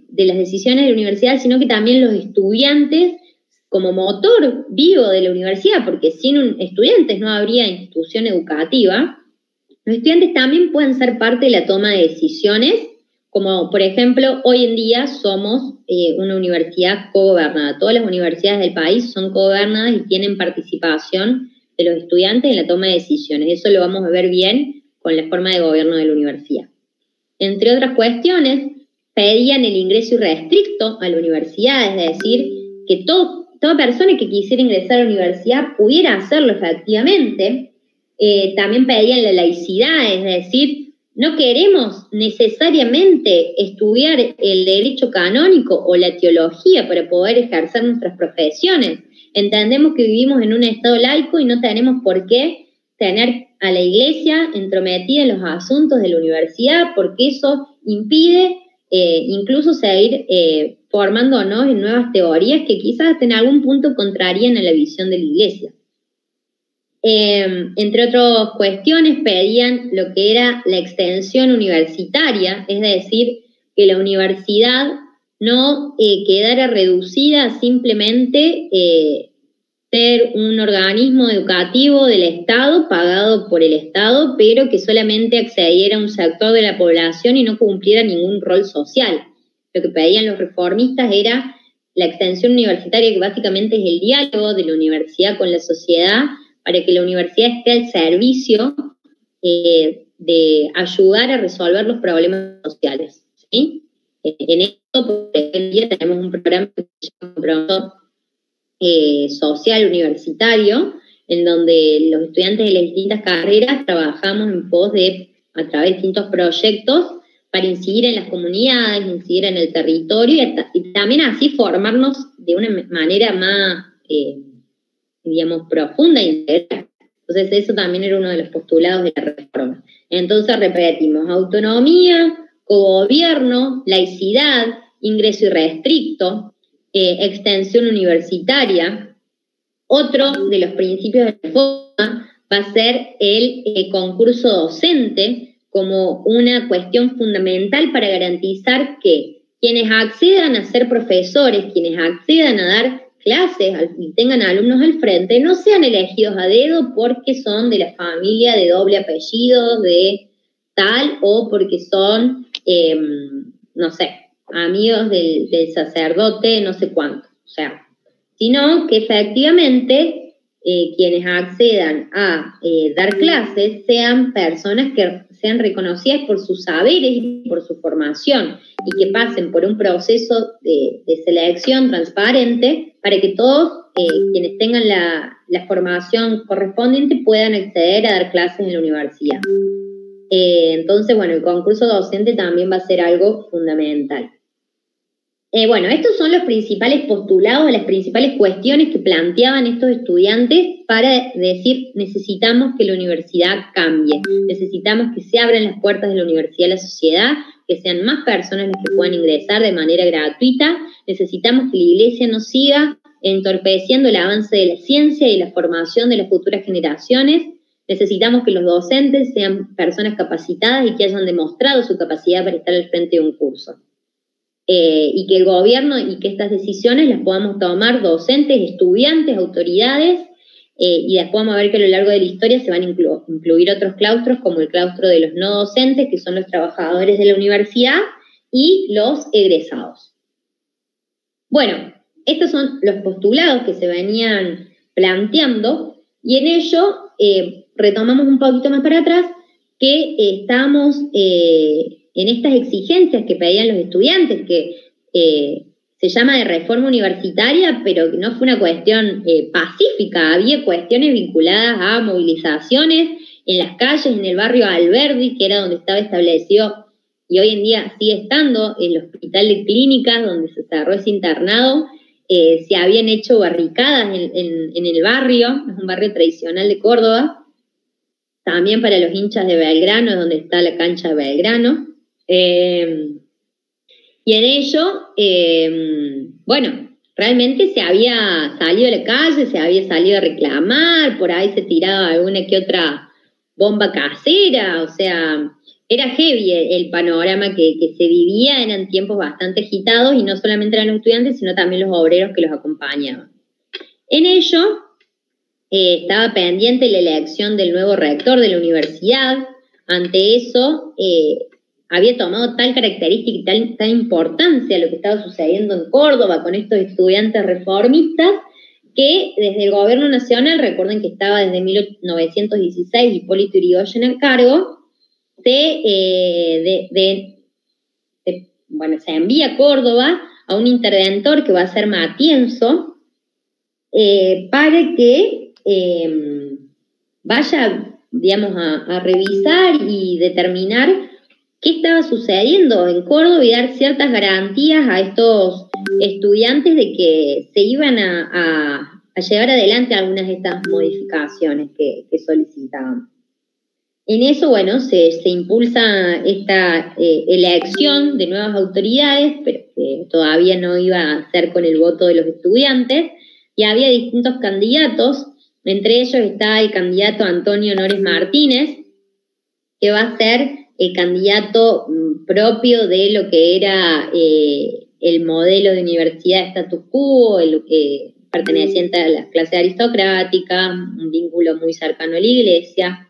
Speaker 2: de las decisiones de la universidad, sino que también los estudiantes como motor vivo de la universidad, porque sin estudiantes no habría institución educativa. Los estudiantes también pueden ser parte de la toma de decisiones, como por ejemplo hoy en día somos una universidad cogobernada. Todas las universidades del país son cogobernadas y tienen participación de los estudiantes en la toma de decisiones. Eso lo vamos a ver bien con la forma de gobierno de la universidad. Entre otras cuestiones, pedían el ingreso irrestricto a la universidad, es decir, que toda persona que quisiera ingresar a la universidad pudiera hacerlo efectivamente. También pedían la laicidad, es decir, no queremos necesariamente estudiar el derecho canónico o la teología para poder ejercer nuestras profesiones. Entendemos que vivimos en un estado laico y no tenemos por qué tener a la Iglesia entrometida en los asuntos de la universidad, porque eso impide incluso seguir formándonos en nuevas teorías que quizás en algún punto contrarían a la visión de la Iglesia. Entre otras cuestiones, pedían lo que era la extensión universitaria, es decir, que la universidad no quedara reducida a simplemente ser un organismo educativo del Estado, pagado por el Estado, pero que solamente accediera a un sector de la población y no cumpliera ningún rol social. Lo que pedían los reformistas era la extensión universitaria, que básicamente es el diálogo de la universidad con la sociedad, para que la universidad esté al servicio de ayudar a resolver los problemas sociales, ¿sí? En esto, por ejemplo, tenemos un programa que se llama Programa Social Universitario, en donde los estudiantes de las distintas carreras trabajamos en pos de, a través de distintos proyectos, para incidir en las comunidades, incidir en el territorio y también así formarnos de una manera más digamos, profunda e integral. Entonces eso también era uno de los postulados de la reforma. Entonces repetimos, autonomía, cogobierno, laicidad, ingreso irrestricto, extensión universitaria. Otro de los principios de la reforma va a ser el concurso docente como una cuestión fundamental para garantizar que quienes accedan a ser profesores, quienes accedan a dar clases y tengan alumnos al frente, no sean elegidos a dedo porque son de la familia de doble apellido, de tal, o porque son, no sé, amigos del sacerdote, no sé cuánto. O sea, sino que efectivamente quienes accedan a dar clases sean personas que sean reconocidas por sus saberes y por su formación, y que pasen por un proceso de selección transparente para que todos quienes tengan la formación correspondiente puedan acceder a dar clases en la universidad. Entonces, bueno, el concurso docente también va a ser algo fundamental. Bueno, estos son los principales postulados, las principales cuestiones que planteaban estos estudiantes para decir, necesitamos que la universidad cambie, necesitamos que se abran las puertas de la universidad a la sociedad, que sean más personas las que puedan ingresar de manera gratuita, necesitamos que la Iglesia no siga entorpeciendo el avance de la ciencia y la formación de las futuras generaciones, necesitamos que los docentes sean personas capacitadas y que hayan demostrado su capacidad para estar al frente de un curso. Y que el gobierno y que estas decisiones las podamos tomar docentes, estudiantes, autoridades, y después vamos a ver que a lo largo de la historia se van a incluir otros claustros, como el claustro de los no docentes, que son los trabajadores de la universidad, y los egresados. Bueno, estos son los postulados que se venían planteando, y en ello retomamos un poquito más para atrás que estábamos en estas exigencias que pedían los estudiantes, que se llama de reforma universitaria, pero que no fue una cuestión pacífica, había cuestiones vinculadas a movilizaciones en las calles, en el barrio Alberdi, que era donde estaba establecido, y hoy en día sigue estando, el hospital de clínicas, donde se cerró ese internado. Se habían hecho barricadas en el barrio, es un barrio tradicional de Córdoba, también para los hinchas de Belgrano, donde está la cancha de Belgrano. Y en ello, bueno, realmente se había salido a la calle, se había salido a reclamar, por ahí se tiraba alguna que otra bomba casera, o sea, era heavy el panorama que se vivía, eran tiempos bastante agitados, y no solamente eran los estudiantes, sino también los obreros que los acompañaban. En ello, estaba pendiente la elección del nuevo rector de la universidad. Ante eso, había tomado tal característica y tal importancia lo que estaba sucediendo en Córdoba con estos estudiantes reformistas, que desde el gobierno nacional, recuerden que estaba desde 1916 Hipólito Yrigoyen al cargo, se envía a Córdoba a un interventor que va a ser Matienzo, para que vaya, digamos, a revisar y determinar qué estaba sucediendo en Córdoba y dar ciertas garantías a estos estudiantes de que se iban a llevar adelante algunas de estas modificaciones que solicitaban. En eso, bueno, se impulsa esta elección de nuevas autoridades, pero que todavía no iba a ser con el voto de los estudiantes, y había distintos candidatos. Entre ellos está el candidato Antonio Nores Martínez, que va a ser el candidato propio de lo que era el modelo de universidad status quo, perteneciente a las clases aristocráticas, un vínculo muy cercano a la iglesia.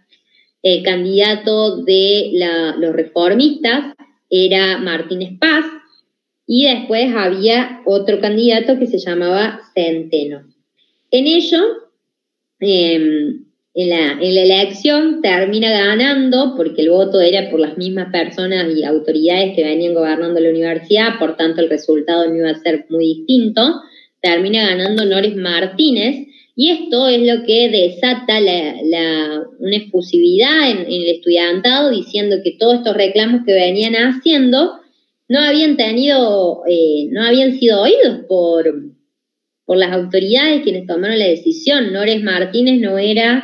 Speaker 2: El candidato de los reformistas era Martínez Paz, y después había otro candidato que se llamaba Centeno. En ello, en la elección termina ganando, porque el voto era por las mismas personas y autoridades que venían gobernando la universidad, por tanto el resultado no iba a ser muy distinto. Termina ganando Nores Martínez, y esto es lo que desata una efusividad en el estudiantado, diciendo que todos estos reclamos que venían haciendo no habían sido oídos por las autoridades quienes tomaron la decisión. Nores Martínez no era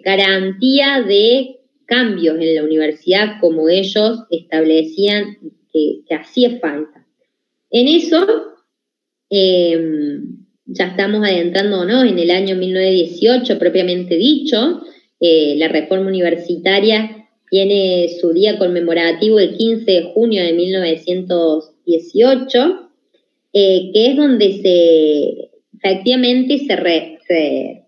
Speaker 2: garantía de cambios en la universidad como ellos establecían que hacía falta. En eso, ya estamos adentrándonos en el año 1918 propiamente dicho. La reforma universitaria tiene su día conmemorativo el 15 de junio de 1918, que es donde efectivamente se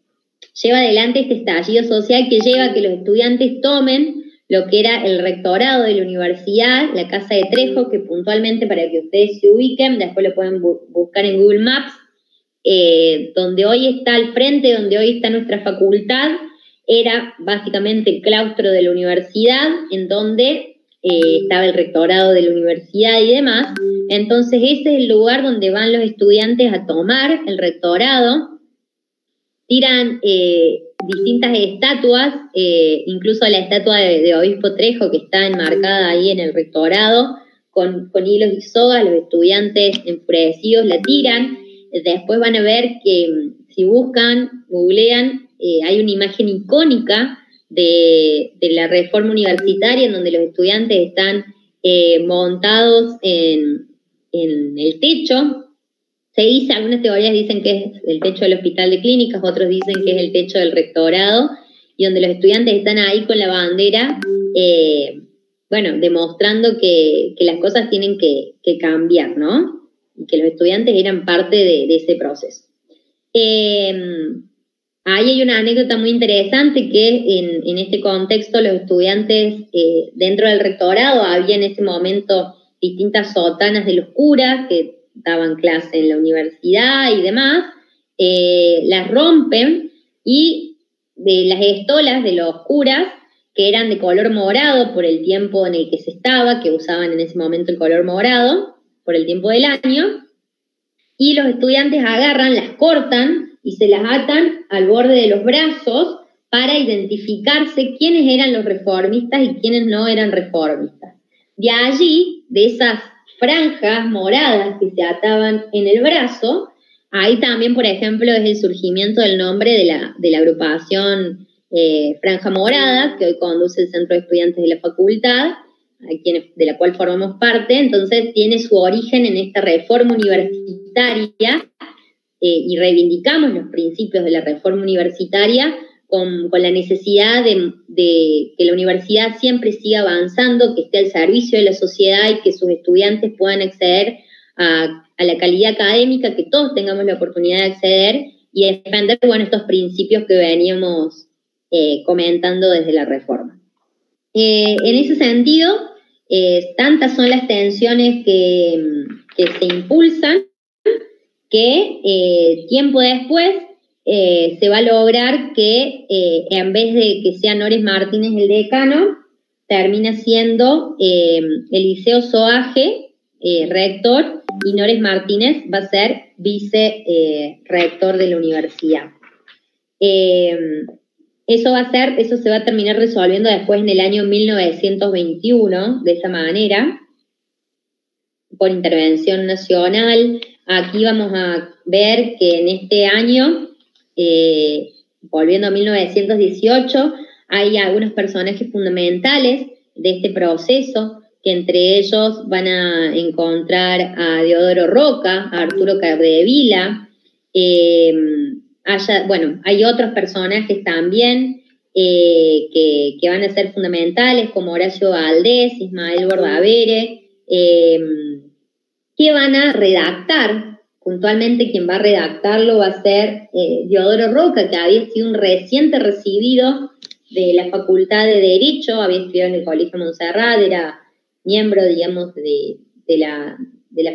Speaker 2: lleva adelante este estallido social que lleva a que los estudiantes tomen lo que era el rectorado de la universidad, la Casa de Trejo, que puntualmente, para que ustedes se ubiquen, después lo pueden buscar en Google Maps, donde hoy está al frente, donde hoy está nuestra facultad, era básicamente el claustro de la universidad, en donde estaba el rectorado de la universidad y demás. Entonces ese es el lugar donde van los estudiantes a tomar el rectorado. Tiran distintas estatuas, incluso la estatua de Obispo Trejo, que está enmarcada ahí en el rectorado, con hilos y sogas. Los estudiantes enfurecidos la tiran. Después van a ver que si buscan, googlean, hay una imagen icónica de la reforma universitaria, en donde los estudiantes están montados en el techo. Se dice, algunas teorías dicen que es el techo del hospital de clínicas, otros dicen que es el techo del rectorado, y donde los estudiantes están ahí con la bandera, demostrando que las cosas tienen que cambiar, ¿no? Y que los estudiantes eran parte de ese proceso. ahí hay una anécdota muy interesante que en este contexto los estudiantes dentro del rectorado había en ese momento distintas sotanas de los curas que daban clase en la universidad y demás, las rompen y de las estolas de los curas que eran de color morado por el tiempo en el que se estaba, que usaban en ese momento el color morado por el tiempo del año, y los estudiantes agarran, las cortan y se las atan al borde de los brazos para identificarse quiénes eran los reformistas y quiénes no eran reformistas. De allí, de esas franjas moradas que se ataban en el brazo, ahí también, por ejemplo, es el surgimiento del nombre de la agrupación Franja Morada, que hoy conduce el Centro de Estudiantes de la Facultad, de la cual formamos parte. Entonces tiene su origen en esta reforma universitaria y reivindicamos los principios de la reforma universitaria con la necesidad de que la universidad siempre siga avanzando, que esté al servicio de la sociedad y que sus estudiantes puedan acceder a la calidad académica, que todos tengamos la oportunidad de acceder y defender, bueno, estos principios que veníamos comentando desde la reforma. En ese sentido, tantas son las tensiones que se impulsan que tiempo después se va a lograr que en vez de que sea Nores Martínez el decano, termina siendo Eliseo Soaje, rector, y Nores Martínez va a ser vice-rector de la universidad. Eso se va a terminar resolviendo después en el año 1921, de esa manera, por intervención nacional. Aquí vamos a ver que en este año, volviendo a 1918, hay algunos personajes fundamentales de este proceso, que entre ellos van a encontrar a Deodoro Roca, a Arturo Capdevila, hay otros personajes también que van a ser fundamentales, como Horacio Valdés, Ismael Bordavere, que van a redactar. Puntualmente quien va a redactarlo va a ser Deodoro Roca, que había sido un reciente recibido de la Facultad de Derecho, había estudiado en el Colegio Montserrat, era miembro, digamos, de la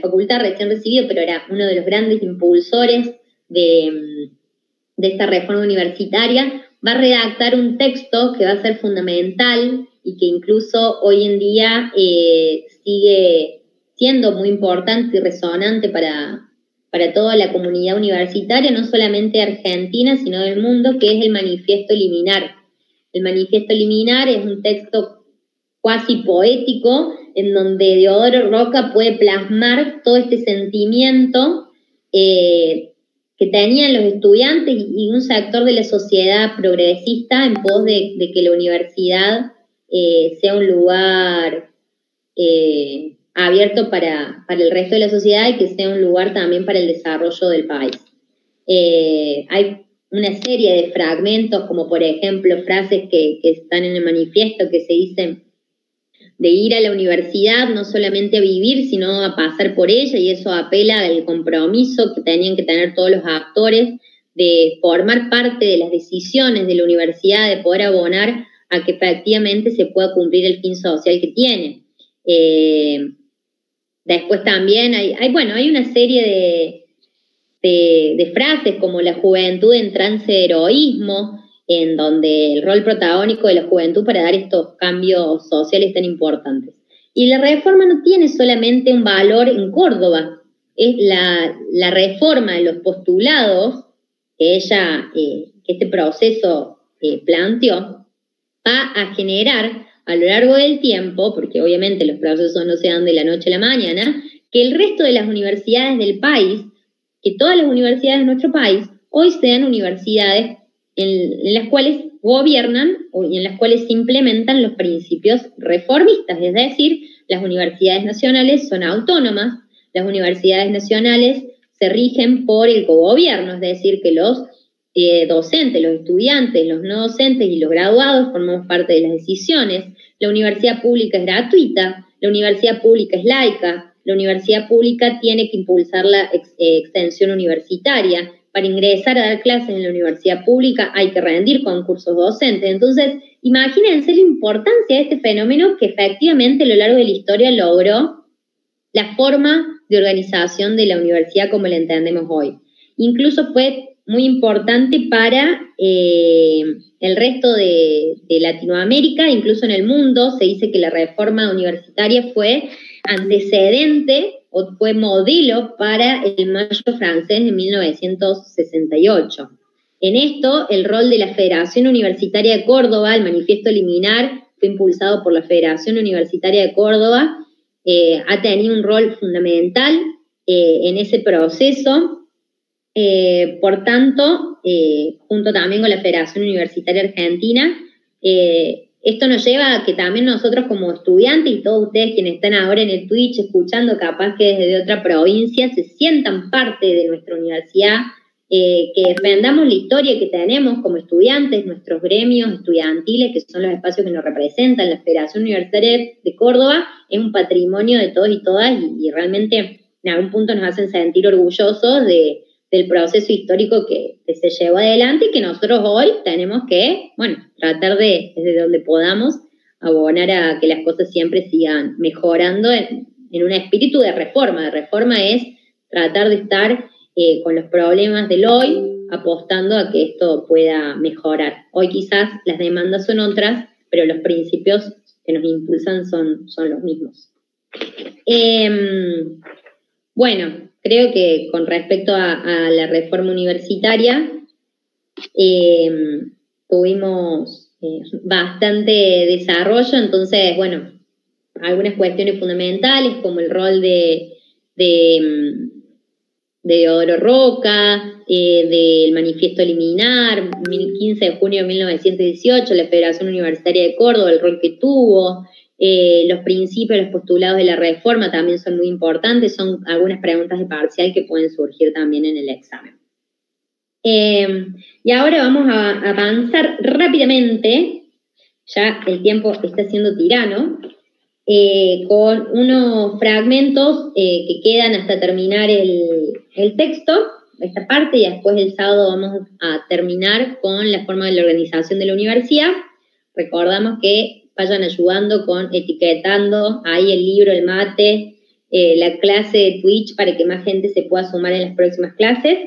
Speaker 2: facultad recién recibido, pero era uno de los grandes impulsores de esta reforma universitaria. Va a redactar un texto que va a ser fundamental y que incluso hoy en día sigue siendo muy importante y resonante para toda la comunidad universitaria, no solamente argentina, sino del mundo, que es el Manifiesto Liminar. El Manifiesto Liminar es un texto cuasi poético en donde Deodoro Roca puede plasmar todo este sentimiento que tenían los estudiantes y un sector de la sociedad progresista en pos de que la universidad sea un lugar abierto para el resto de la sociedad y que sea un lugar también para el desarrollo del país. Hay una serie de fragmentos, como por ejemplo frases que están en el manifiesto que se dicen de ir a la universidad no solamente a vivir, sino a pasar por ella, y eso apela al compromiso que tenían que tener todos los actores de formar parte de las decisiones de la universidad, de poder abonar a que efectivamente se pueda cumplir el fin social que tiene. Después también hay una serie de frases como la juventud en trance de heroísmo, en donde el rol protagónico de la juventud para dar estos cambios sociales tan importantes. Y la reforma no tiene solamente un valor en Córdoba, es la reforma de los postulados que este proceso planteó, va a generar a lo largo del tiempo, porque obviamente los procesos no se dan de la noche a la mañana, que el resto de las universidades del país, que todas las universidades de nuestro país, hoy sean universidades en las cuales gobiernan y en las cuales se implementan los principios reformistas, es decir, las universidades nacionales son autónomas, las universidades nacionales se rigen por el cogobierno, es decir, que los docentes, los estudiantes, los no docentes y los graduados formamos parte de las decisiones. La universidad pública es gratuita, la universidad pública es laica, la universidad pública tiene que impulsar la extensión universitaria, para ingresar a dar clases en la universidad pública hay que rendir concursos docentes. Entonces, imagínense la importancia de este fenómeno que efectivamente a lo largo de la historia logró la forma de organización de la universidad como la entendemos hoy. Incluso fue muy importante para el resto de Latinoamérica, incluso en el mundo. Se dice que la reforma universitaria fue antecedente o fue modelo para el Mayo francés de 1968. En esto, el rol de la Federación Universitaria de Córdoba, el manifiesto liminar, fue impulsado por la Federación Universitaria de Córdoba, ha tenido un rol fundamental en ese proceso. Por tanto, junto también con la Federación Universitaria Argentina, esto nos lleva a que también nosotros como estudiantes y todos ustedes quienes están ahora en el Twitch escuchando, capaz que desde otra provincia, se sientan parte de nuestra universidad, que defendamos la historia que tenemos como estudiantes, nuestros gremios estudiantiles, que son los espacios que nos representan. La Federación Universitaria de Córdoba es un patrimonio de todos y todas y realmente en algún punto nos hacen sentir orgullosos del proceso histórico que se llevó adelante y que nosotros hoy tenemos que, tratar de, desde donde podamos, abonar a que las cosas siempre sigan mejorando en un espíritu de reforma. De reforma es tratar de estar con los problemas del hoy, apostando a que esto pueda mejorar. Hoy quizás las demandas son otras, pero los principios que nos impulsan son los mismos. Creo que con respecto a la reforma universitaria, tuvimos bastante desarrollo. Entonces, algunas cuestiones fundamentales como el rol de Deodoro Roca, del manifiesto liminar, 15 de junio de 1918, la Federación Universitaria de Córdoba, el rol que tuvo. Los principios, los postulados de la reforma también son muy importantes, son algunas preguntas de parcial que pueden surgir también en el examen. Y ahora vamos a avanzar rápidamente, ya el tiempo está siendo tirano, con unos fragmentos que quedan hasta terminar el texto, esta parte, y después el sábado vamos a terminar con la forma de la organización de la universidad. Recordamos que vayan ayudando con etiquetando ahí el libro, el mate, la clase de Twitch para que más gente se pueda sumar en las próximas clases.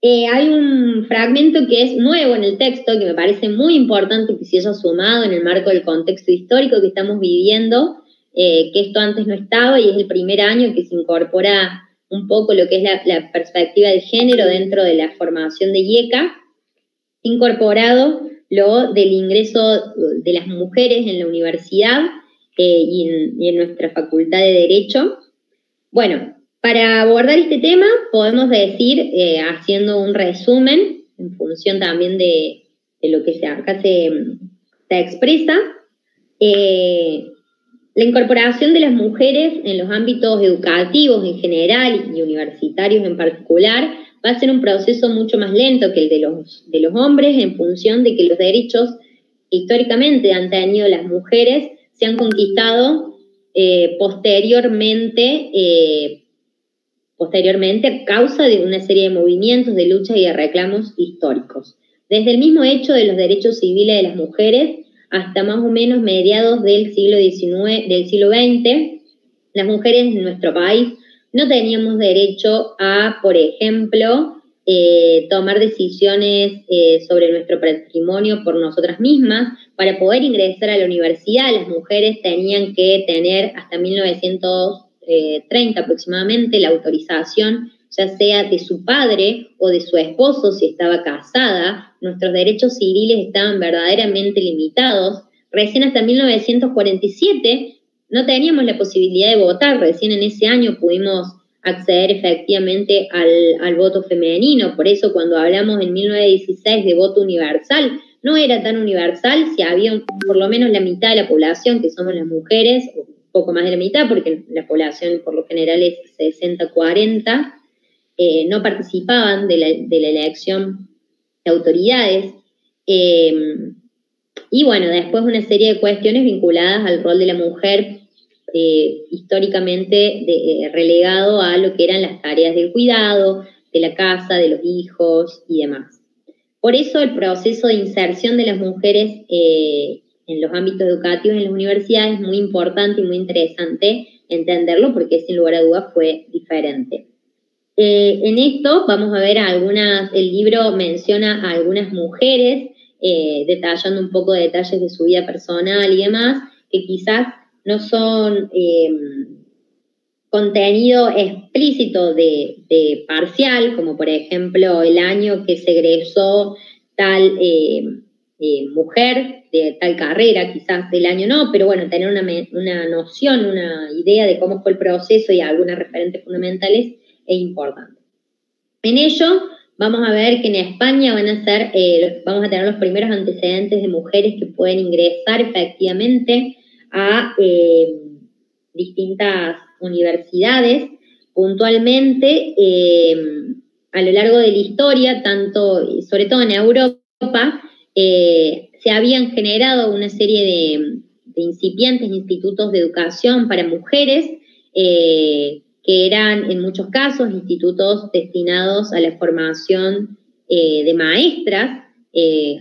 Speaker 2: Hay un fragmento que es nuevo en el texto, que me parece muy importante que se haya sumado en el marco del contexto histórico que estamos viviendo, que esto antes no estaba y es el primer año que se incorpora un poco lo que es la perspectiva de género dentro de la formación de IECA, incorporado lo del ingreso de las mujeres en la universidad y en nuestra facultad de Derecho. Para abordar este tema podemos decir, haciendo un resumen, en función también de lo que acá se expresa, la incorporación de las mujeres en los ámbitos educativos en general y universitarios en particular va a ser un proceso mucho más lento que el de los hombres, en función de que los derechos que históricamente han tenido las mujeres se han conquistado posteriormente a causa de una serie de movimientos, de luchas y de reclamos históricos. Desde el mismo hecho de los derechos civiles de las mujeres hasta más o menos mediados del siglo XX, las mujeres en nuestro país no teníamos derecho a, por ejemplo, tomar decisiones sobre nuestro patrimonio por nosotras mismas. Para poder ingresar a la universidad, las mujeres tenían que tener hasta 1930 aproximadamente la autorización, ya sea de su padre o de su esposo si estaba casada. Nuestros derechos civiles estaban verdaderamente limitados. Recién hasta 1947 no teníamos la posibilidad de votar, recién en ese año pudimos acceder efectivamente al voto femenino. Por eso cuando hablamos en 1916 de voto universal, no era tan universal si había por lo menos la mitad de la población, que somos las mujeres, o un poco más de la mitad, porque la población por lo general es 60-40, no participaban de la elección de autoridades. Y después una serie de cuestiones vinculadas al rol de la mujer, históricamente relegado a lo que eran las tareas del cuidado, de la casa, de los hijos y demás. Por eso el proceso de inserción de las mujeres en los ámbitos educativos en las universidades es muy importante y muy interesante entenderlo, porque sin lugar a dudas fue diferente. En esto vamos a ver el libro menciona a algunas mujeres, detallando un poco de detalles de su vida personal y demás, que quizás no son contenido explícito de parcial, como por ejemplo el año que se egresó tal mujer de tal carrera, quizás del año no, pero bueno, tener una noción, una idea de cómo fue el proceso y algunas referentes fundamentales es importante. En ello vamos a ver que en España vamos a tener los primeros antecedentes de mujeres que pueden ingresar efectivamente a distintas universidades. Puntualmente, a lo largo de la historia, sobre todo en Europa, se habían generado una serie de incipientes institutos de educación para mujeres, que eran en muchos casos institutos destinados a la formación de maestras,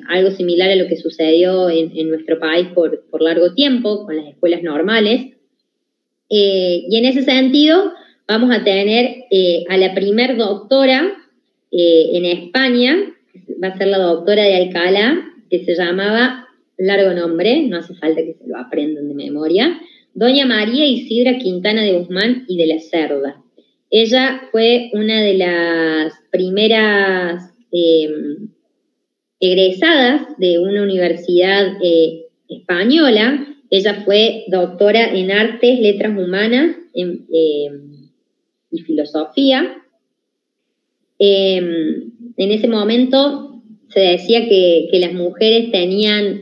Speaker 2: algo similar a lo que sucedió en nuestro país por largo tiempo con las escuelas normales. Y en ese sentido vamos a tener a la primer doctora en España, va a ser la doctora de Alcalá, que se llamaba, largo nombre, no hace falta que se lo aprendan de memoria, doña María Isidra Quintana de Guzmán y de la Cerda. Ella fue una de las primeras egresadas de una universidad española. Ella fue doctora en Artes, Letras Humanas y Filosofía. En ese momento se decía que las mujeres tenían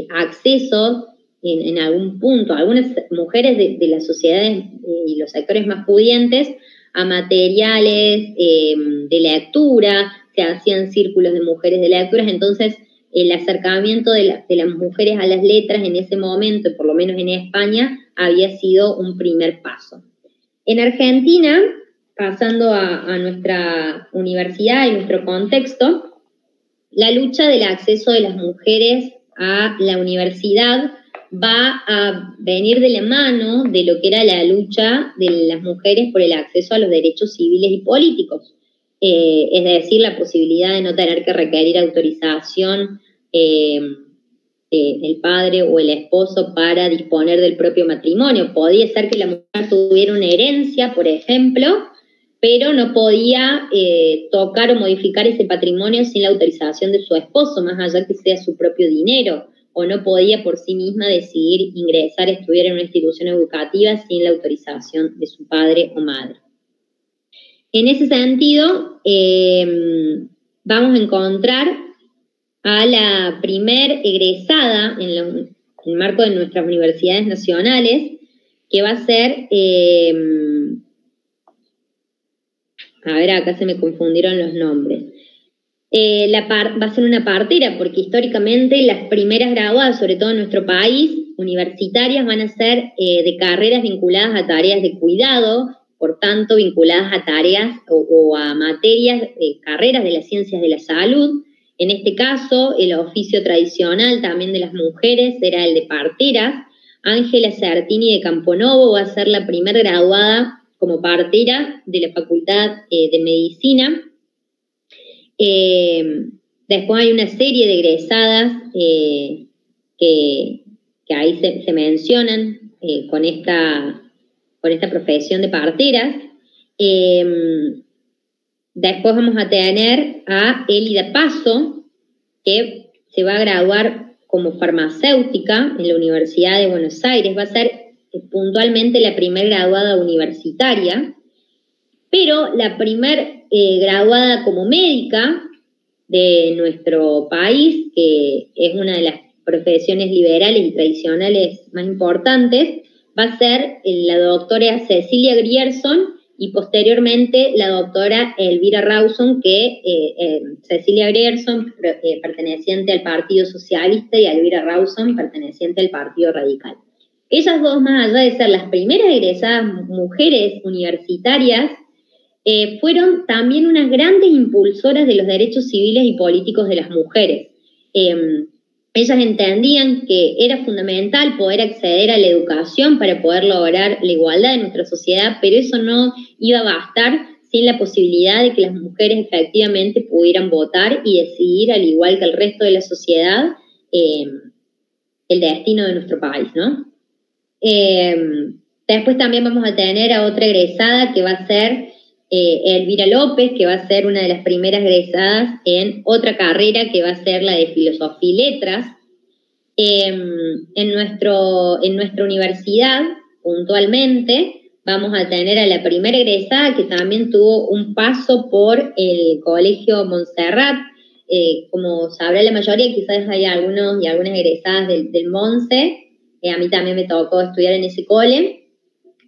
Speaker 2: acceso en algún punto, algunas mujeres de las sociedades y los sectores más pudientes, a materiales de lectura, se hacían círculos de mujeres de lecturas, entonces el acercamiento de las mujeres a las letras en ese momento, por lo menos en España, había sido un primer paso. En Argentina, pasando a nuestra universidad y nuestro contexto, la lucha del acceso de las mujeres a la universidad va a venir de la mano de lo que era la lucha de las mujeres por el acceso a los derechos civiles y políticos. Es decir, la posibilidad de no tener que requerir autorización el padre o el esposo para disponer del propio matrimonio. Podía ser que la mujer tuviera una herencia, por ejemplo, pero no podía tocar o modificar ese patrimonio sin la autorización de su esposo, más allá que sea su propio dinero, o no podía por sí misma decidir ingresar a estudiar en una institución educativa sin la autorización de su padre o madre. En ese sentido, vamos a encontrar a la primer egresada en el marco de nuestras universidades nacionales, que va a ser, a ver, acá se me confundieron los nombres, va a ser una partera, porque históricamente las primeras graduadas, sobre todo en nuestro país, universitarias, van a ser de carreras vinculadas a tareas de cuidado, por tanto vinculadas a tareas o a materias, carreras de las ciencias de la salud. En este caso, el oficio tradicional también de las mujeres era el de parteras. Ángela Certini de Camponovo va a ser la primer graduada como partera de la Facultad de Medicina. Después hay una serie de egresadas que ahí se mencionan con esta profesión de parteras. Después vamos a tener a Elida Paso, que se va a graduar como farmacéutica en la Universidad de Buenos Aires. Va a ser puntualmente la primer graduada universitaria, pero la primer graduada como médica de nuestro país, que es una de las profesiones liberales y tradicionales más importantes, va a ser la doctora Cecilia Grierson y posteriormente la doctora Elvira Rawson, que Cecilia Grierson perteneciente al Partido Socialista y Elvira Rawson perteneciente al Partido Radical. Ellas dos, más allá de ser las primeras egresadas mujeres universitarias, fueron también unas grandes impulsoras de los derechos civiles y políticos de las mujeres. Ellas entendían que era fundamental poder acceder a la educación para poder lograr la igualdad en nuestra sociedad, pero eso no iba a bastar sin la posibilidad de que las mujeres efectivamente pudieran votar y decidir, al igual que el resto de la sociedad, el destino de nuestro país, ¿no? Después también vamos a tener a otra egresada que va a ser Elvira López, que va a ser una de las primeras egresadas en otra carrera que va a ser la de Filosofía y Letras. En nuestra universidad, puntualmente, vamos a tener a la primera egresada que también tuvo un paso por el Colegio Montserrat. Como sabrá la mayoría, quizás hay algunos y algunas egresadas del Monse. A mí también me tocó estudiar en ese cole.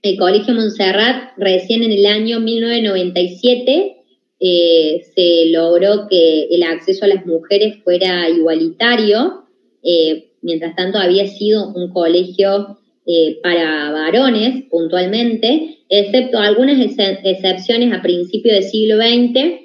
Speaker 2: El Colegio Montserrat, recién en el año 1997, se logró que el acceso a las mujeres fuera igualitario. Mientras tanto había sido un colegio para varones, puntualmente, excepto algunas excepciones a principios del siglo XX,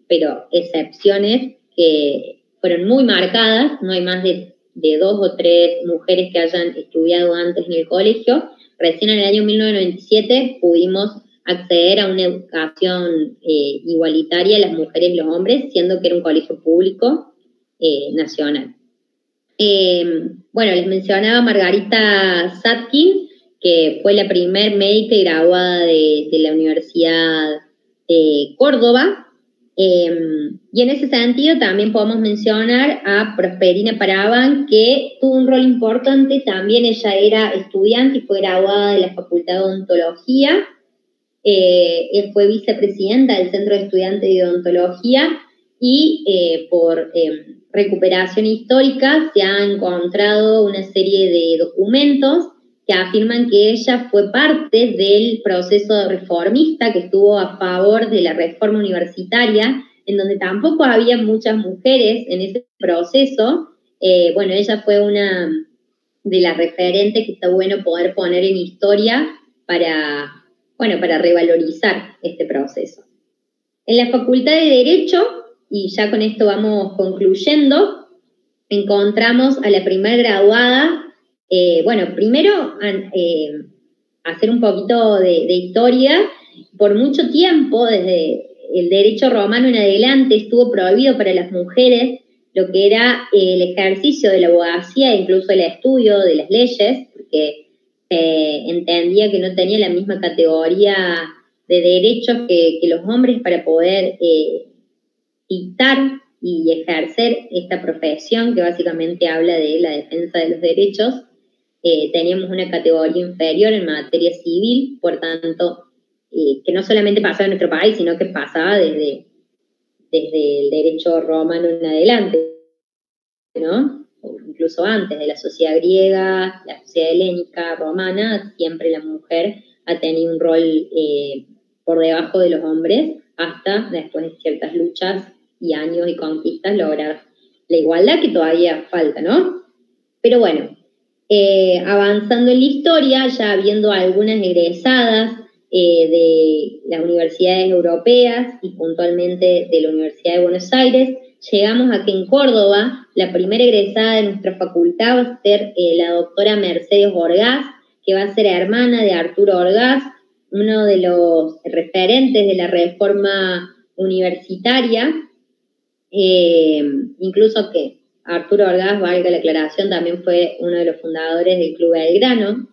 Speaker 2: pero excepciones que fueron muy marcadas. No hay más de 2 o 3 mujeres que hayan estudiado antes en el colegio. Recién en el año 1997 pudimos acceder a una educación igualitaria a las mujeres y los hombres, siendo que era un colegio público nacional. Bueno, les mencionaba Margarita Satkin, que fue la primer médica graduada de la Universidad de Córdoba. Y en ese sentido también podemos mencionar a Prosperina Paraván, que tuvo un rol importante. También ella era estudiante y fue graduada de la Facultad de Odontología. Fue vicepresidenta del Centro de Estudiantes de Odontología y por recuperación histórica se ha encontrado una serie de documentos que afirman que ella fue parte del proceso reformista que estuvo a favor de la reforma universitaria, en donde tampoco había muchas mujeres en ese proceso. Bueno, ella fue una de las referentes que está bueno poder poner en historia para revalorizar este proceso. En la Facultad de Derecho, y ya con esto vamos concluyendo, encontramos a la primer graduada. Primero hacer un poquito de historia. Por mucho tiempo, desde el derecho romano en adelante, estuvo prohibido para las mujeres lo que era el ejercicio de la abogacía e incluso el estudio de las leyes, porque entendía que no tenía la misma categoría de derechos que los hombres para poder dictar y ejercer esta profesión que básicamente habla de la defensa de los derechos. Teníamos una categoría inferior en materia civil, por tanto, que no solamente pasaba en nuestro país, sino que pasaba desde el derecho romano en adelante, ¿no? O incluso antes de la sociedad griega, la sociedad helénica, romana, siempre la mujer ha tenido un rol por debajo de los hombres, hasta después de ciertas luchas y años y conquistas lograr la igualdad, que todavía falta, ¿no? Pero bueno, avanzando en la historia, ya habiendo algunas egresadas de las universidades europeas y puntualmente de la Universidad de Buenos Aires, llegamos a que en Córdoba la primera egresada de nuestra facultad va a ser la doctora Mercedes Orgaz, que va a ser hermana de Arturo Orgaz, uno de los referentes de la reforma universitaria, incluso que Arturo Orgaz, valga la aclaración, también fue uno de los fundadores del Club Belgrano,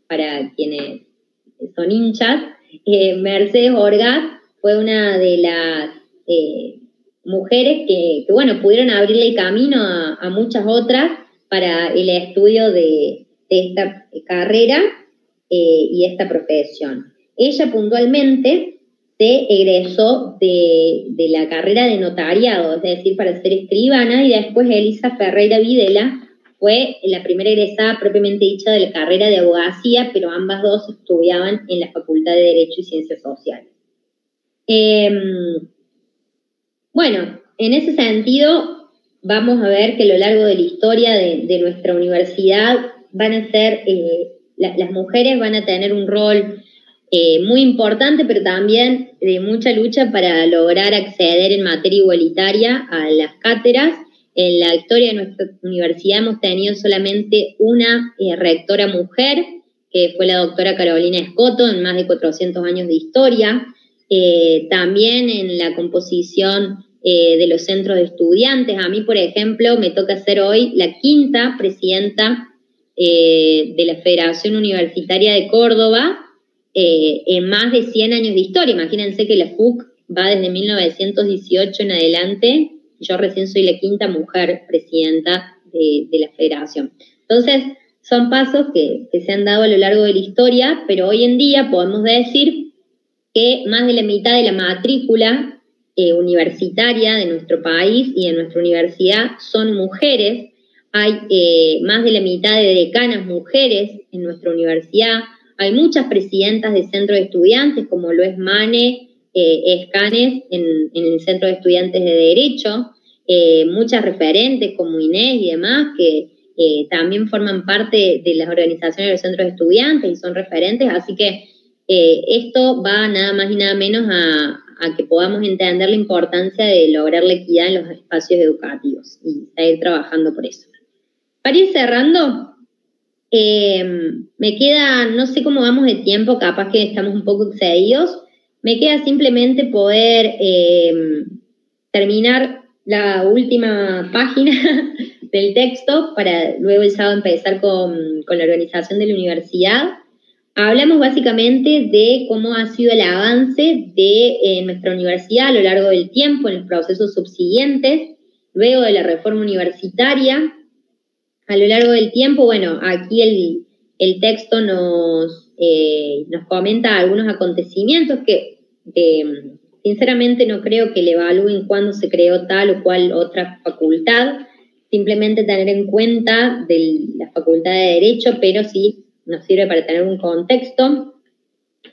Speaker 2: para quienes son hinchas. Mercedes Orgaz fue una de las mujeres que pudieron abrirle el camino a muchas otras para el estudio de esta carrera y esta profesión. Ella puntualmente se egresó de la carrera de notariado, es decir, para ser escribana, y después Elisa Ferreira Videla fue la primera egresada propiamente dicha de la carrera de abogacía, pero ambas dos estudiaban en la Facultad de Derecho y Ciencias Sociales. En ese sentido, vamos a ver que a lo largo de la historia de nuestra universidad van a ser, las mujeres van a tener un rol muy importante, pero también de mucha lucha para lograr acceder en materia igualitaria a las cátedras. En la historia de nuestra universidad hemos tenido solamente una rectora mujer, que fue la doctora Carolina Escoto, en más de 400 años de historia. También en la composición de los centros de estudiantes. A mí, por ejemplo, me toca ser hoy la 5ª presidenta de la Federación Universitaria de Córdoba, en más de 100 años de historia. Imagínense que la FUC va desde 1918 en adelante. Yo recién soy la 5ª mujer presidenta de la federación. Entonces, son pasos que se han dado a lo largo de la historia, pero hoy en día podemos decir que más de la mitad de la matrícula universitaria de nuestro país y de nuestra universidad son mujeres. Hay más de la mitad de decanas mujeres en nuestra universidad. Hay muchas presidentas de centros de estudiantes, como lo es Mane Escanes en el Centro de Estudiantes de Derecho, muchas referentes como Inés y demás, que también forman parte de las organizaciones de los centros de estudiantes y son referentes, así que esto va nada más y nada menos a que podamos entender la importancia de lograr la equidad en los espacios educativos y seguir trabajando por eso. Para ir cerrando, me queda, no sé cómo vamos de tiempo, capaz que estamos un poco excedidos, me queda simplemente poder terminar la última página del texto para luego el sábado empezar con la organización de la universidad. Hablamos básicamente de cómo ha sido el avance de nuestra universidad a lo largo del tiempo, en los procesos subsiguientes, luego de la reforma universitaria. A lo largo del tiempo, bueno, aquí el texto nos comenta algunos acontecimientos que sinceramente no creo que le evalúen cuándo se creó tal o cual otra facultad, simplemente tener en cuenta de la Facultad de Derecho, pero sí nos sirve para tener un contexto.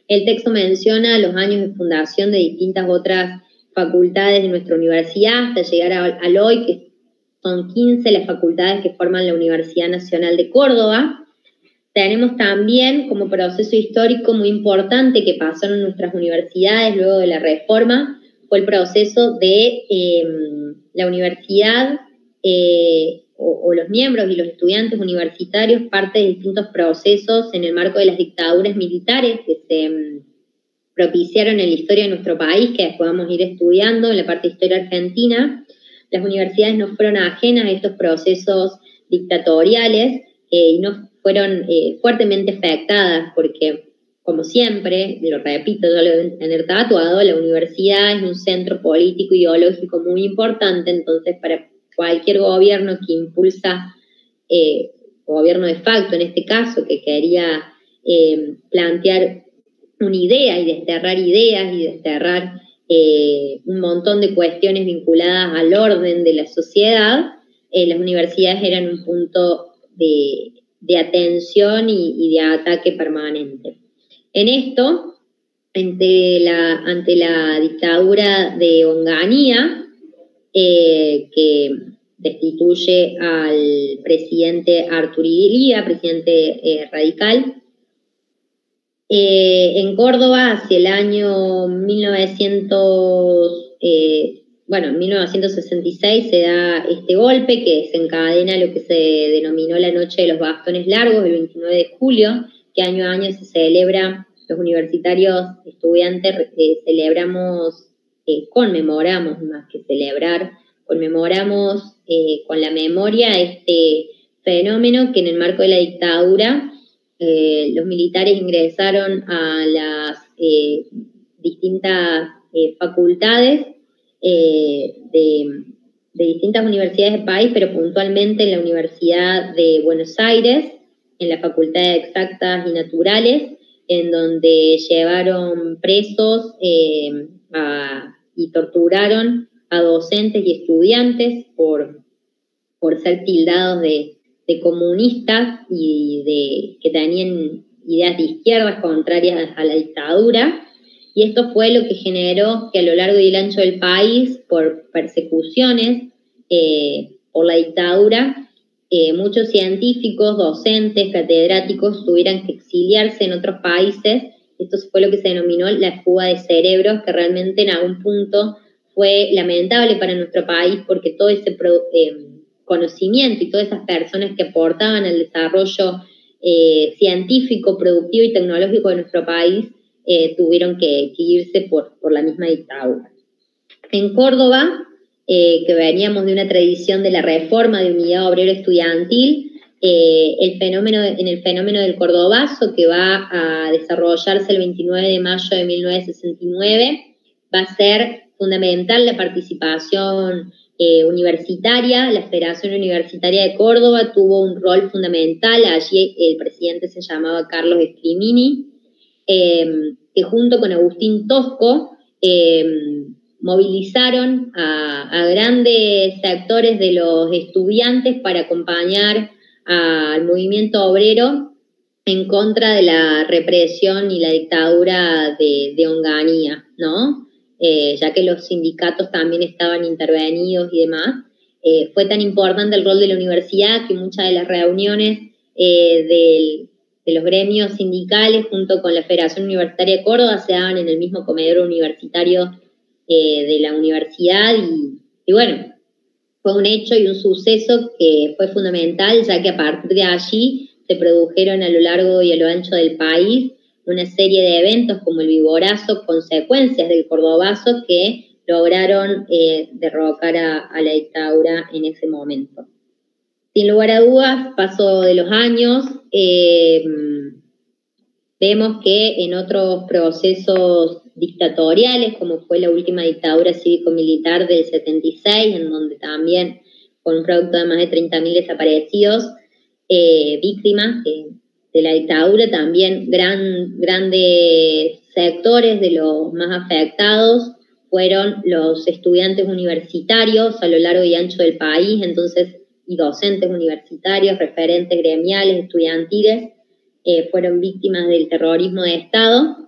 Speaker 2: El texto menciona los años de fundación de distintas otras facultades de nuestra universidad hasta llegar al hoy, que son 15 las facultades que forman la Universidad Nacional de Córdoba. Tenemos también como proceso histórico muy importante que pasó en nuestras universidades luego de la reforma, fue el proceso de la universidad o los miembros y los estudiantes universitarios parte de distintos procesos en el marco de las dictaduras militares que se propiciaron en la historia de nuestro país, que después vamos a ir estudiando en la parte de historia argentina. Las universidades no fueron ajenas a estos procesos dictatoriales y no fueron fuertemente afectadas porque, como siempre, lo repito, yo lo deben tener tatuado, la universidad es un centro político ideológico muy importante, entonces para cualquier gobierno que impulsa, gobierno de facto en este caso, que quería plantear una idea y desterrar ideas y desterrar un montón de cuestiones vinculadas al orden de la sociedad, las universidades eran un punto de atención y de ataque permanente. En esto, ante la dictadura de Onganía, que destituye al presidente Artur Illia, presidente radical, en Córdoba, hacia el año 1966 se da este golpe que desencadena lo que se denominó la Noche de los Bastones Largos, el 29 de julio, que año a año se celebra, los universitarios estudiantes conmemoramos más que celebrar, conmemoramos con la memoria este fenómeno que en el marco de la dictadura los militares ingresaron a las distintas facultades de distintas universidades del país, pero puntualmente en la Universidad de Buenos Aires, en la Facultad de Exactas y Naturales, en donde llevaron presos y torturaron a docentes y estudiantes por ser tildados de comunistas y que tenían ideas de izquierdas contrarias a la dictadura, y esto fue lo que generó que a lo largo y el ancho del país, por persecuciones por la dictadura, muchos científicos, docentes, catedráticos tuvieran que exiliarse en otros países Esto fue lo que se denominó la fuga de cerebros, que realmente en algún punto fue lamentable para nuestro país porque todo ese conocimiento y todas esas personas que aportaban al desarrollo científico, productivo y tecnológico de nuestro país tuvieron que irse por la misma dictadura. En Córdoba, que veníamos de una tradición de la reforma de unidad obrero estudiantil, en el fenómeno del cordobazo, que va a desarrollarse el 29 de mayo de 1969, va a ser fundamental la participación universitaria. La Federación Universitaria de Córdoba tuvo un rol fundamental. Allí el presidente se llamaba Carlos Escrimini, que junto con Agustín Tosco movilizaron a grandes sectores de los estudiantes para acompañar al movimiento obrero en contra de la represión y la dictadura de Onganía, ¿no? Ya que los sindicatos también estaban intervenidos y demás. Fue tan importante el rol de la universidad que muchas de las reuniones de los gremios sindicales junto con la Federación Universitaria de Córdoba se daban en el mismo comedor universitario de la universidad y bueno, fue un hecho y un suceso que fue fundamental, ya que a partir de allí se produjeron a lo largo y a lo ancho del país una serie de eventos como el Viborazo, consecuencias del Cordobazo, que lograron derrocar a la dictadura en ese momento. Sin lugar a dudas, paso de los años, vemos que en otros procesos dictatoriales, como fue la última dictadura cívico-militar del 76, en donde también, con un producto de más de 30.000 desaparecidos, víctimas de la dictadura, también grandes sectores de los más afectados fueron los estudiantes universitarios a lo largo y ancho del país, entonces, y docentes universitarios, referentes gremiales, estudiantiles, fueron víctimas del terrorismo de Estado,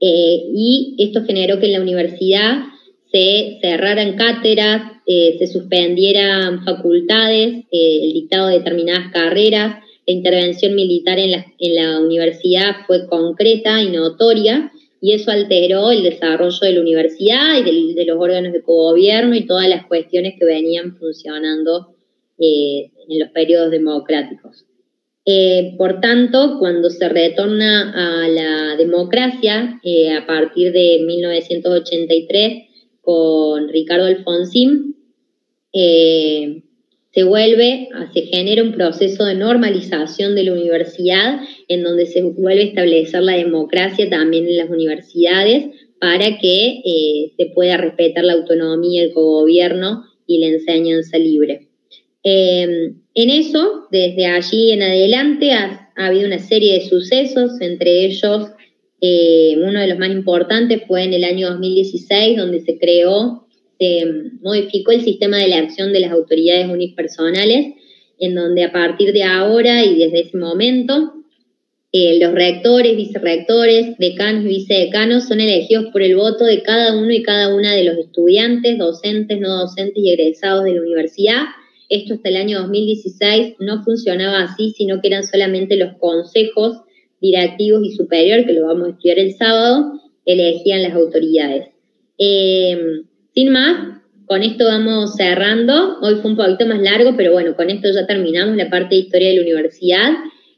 Speaker 2: y esto generó que en la universidad se cerraran cátedras, se suspendieran facultades, el dictado de determinadas carreras. La intervención militar en la universidad fue concreta y notoria, y eso alteró el desarrollo de la universidad y de los órganos de cogobierno y todas las cuestiones que venían funcionando en los periodos democráticos. Por tanto, cuando se retorna a la democracia, a partir de 1983, con Ricardo Alfonsín, se genera un proceso de normalización de la universidad, en donde se vuelve a establecer la democracia también en las universidades, para que se pueda respetar la autonomía, el cogobierno y la enseñanza libre. En eso, desde allí en adelante, ha habido una serie de sucesos, entre ellos uno de los más importantes fue en el año 2016, donde se modificó el sistema de elección de las autoridades unipersonales, en donde a partir de ahora y desde ese momento, los rectores, vicerrectores, decanos y vicedecanos son elegidos por el voto de cada uno y cada una de los estudiantes, docentes, no docentes y egresados de la universidad. Esto hasta el año 2016 no funcionaba así, sino que eran solamente los consejos directivos y superior, que lo vamos a estudiar el sábado, elegían las autoridades. Sin más, con esto vamos cerrando. Hoy fue un poquito más largo, pero bueno, con esto ya terminamos la parte de historia de la universidad.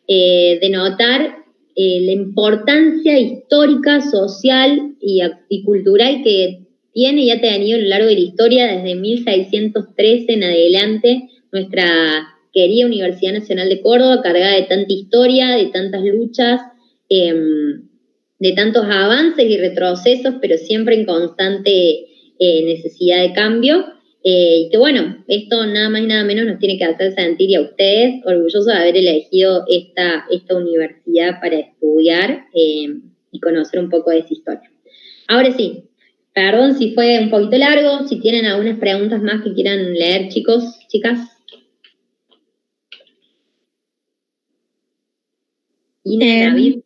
Speaker 2: De notar la importancia histórica, social y cultural que tiene y ha tenido a lo largo de la historia, desde 1613 en adelante, nuestra querida Universidad Nacional de Córdoba, cargada de tanta historia, de tantas luchas, de tantos avances y retrocesos, pero siempre en constante necesidad de cambio. Y que bueno, esto nada más y nada menos nos tiene que hacer sentir, y a ustedes, orgullosos de haber elegido esta universidad para estudiar y conocer un poco de esa historia. Ahora sí, perdón si fue un poquito largo, si tienen algunas preguntas más que quieran leer, chicos, chicas. David.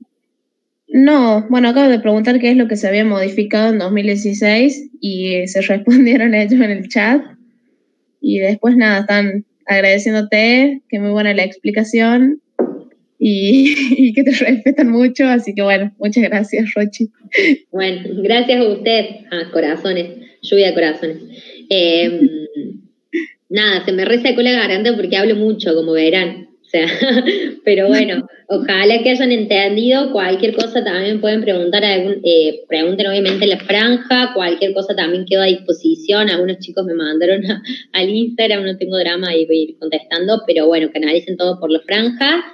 Speaker 1: No, bueno, acabo de preguntar qué es lo que se había modificado en 2016 y se respondieron ellos en el chat. Y después nada, están agradeciéndote, que muy buena la explicación. y que te respetan mucho, así que bueno, muchas gracias, Rochi.
Speaker 2: Bueno, gracias a usted, corazones, lluvia de corazones. Nada, se me resecó la garganta porque hablo mucho, como verán. O sea, pero bueno, ojalá que hayan entendido. Cualquier cosa también pueden preguntar, pregunten obviamente en la franja, cualquier cosa también quedo a disposición. Algunos chicos me mandaron al Instagram, no tengo drama, y voy a ir contestando, pero bueno, canalicen todo por la franja,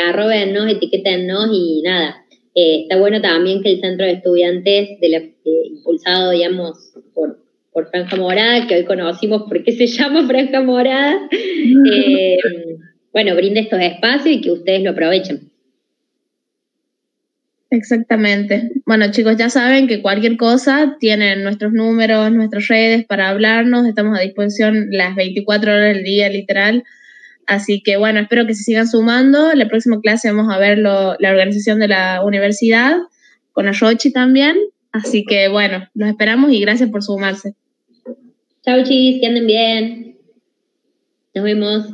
Speaker 2: arrobennos, etiquétennos y nada. Está bueno también que el centro de estudiantes, impulsado, digamos, por Franja Morada, que hoy conocimos por qué se llama Franja Morada, bueno, brinde estos espacios y que ustedes lo aprovechen.
Speaker 1: Exactamente. Bueno, chicos, ya saben que cualquier cosa tienen nuestros números, nuestras redes para hablarnos, estamos a disposición las 24 horas del día, literal. Así que bueno, espero que se sigan sumando. La próxima clase vamos a ver la organización de la universidad, con la Rochi también. Así que bueno, los esperamos y gracias por sumarse.
Speaker 2: Chau, chis, que anden bien. Nos vemos.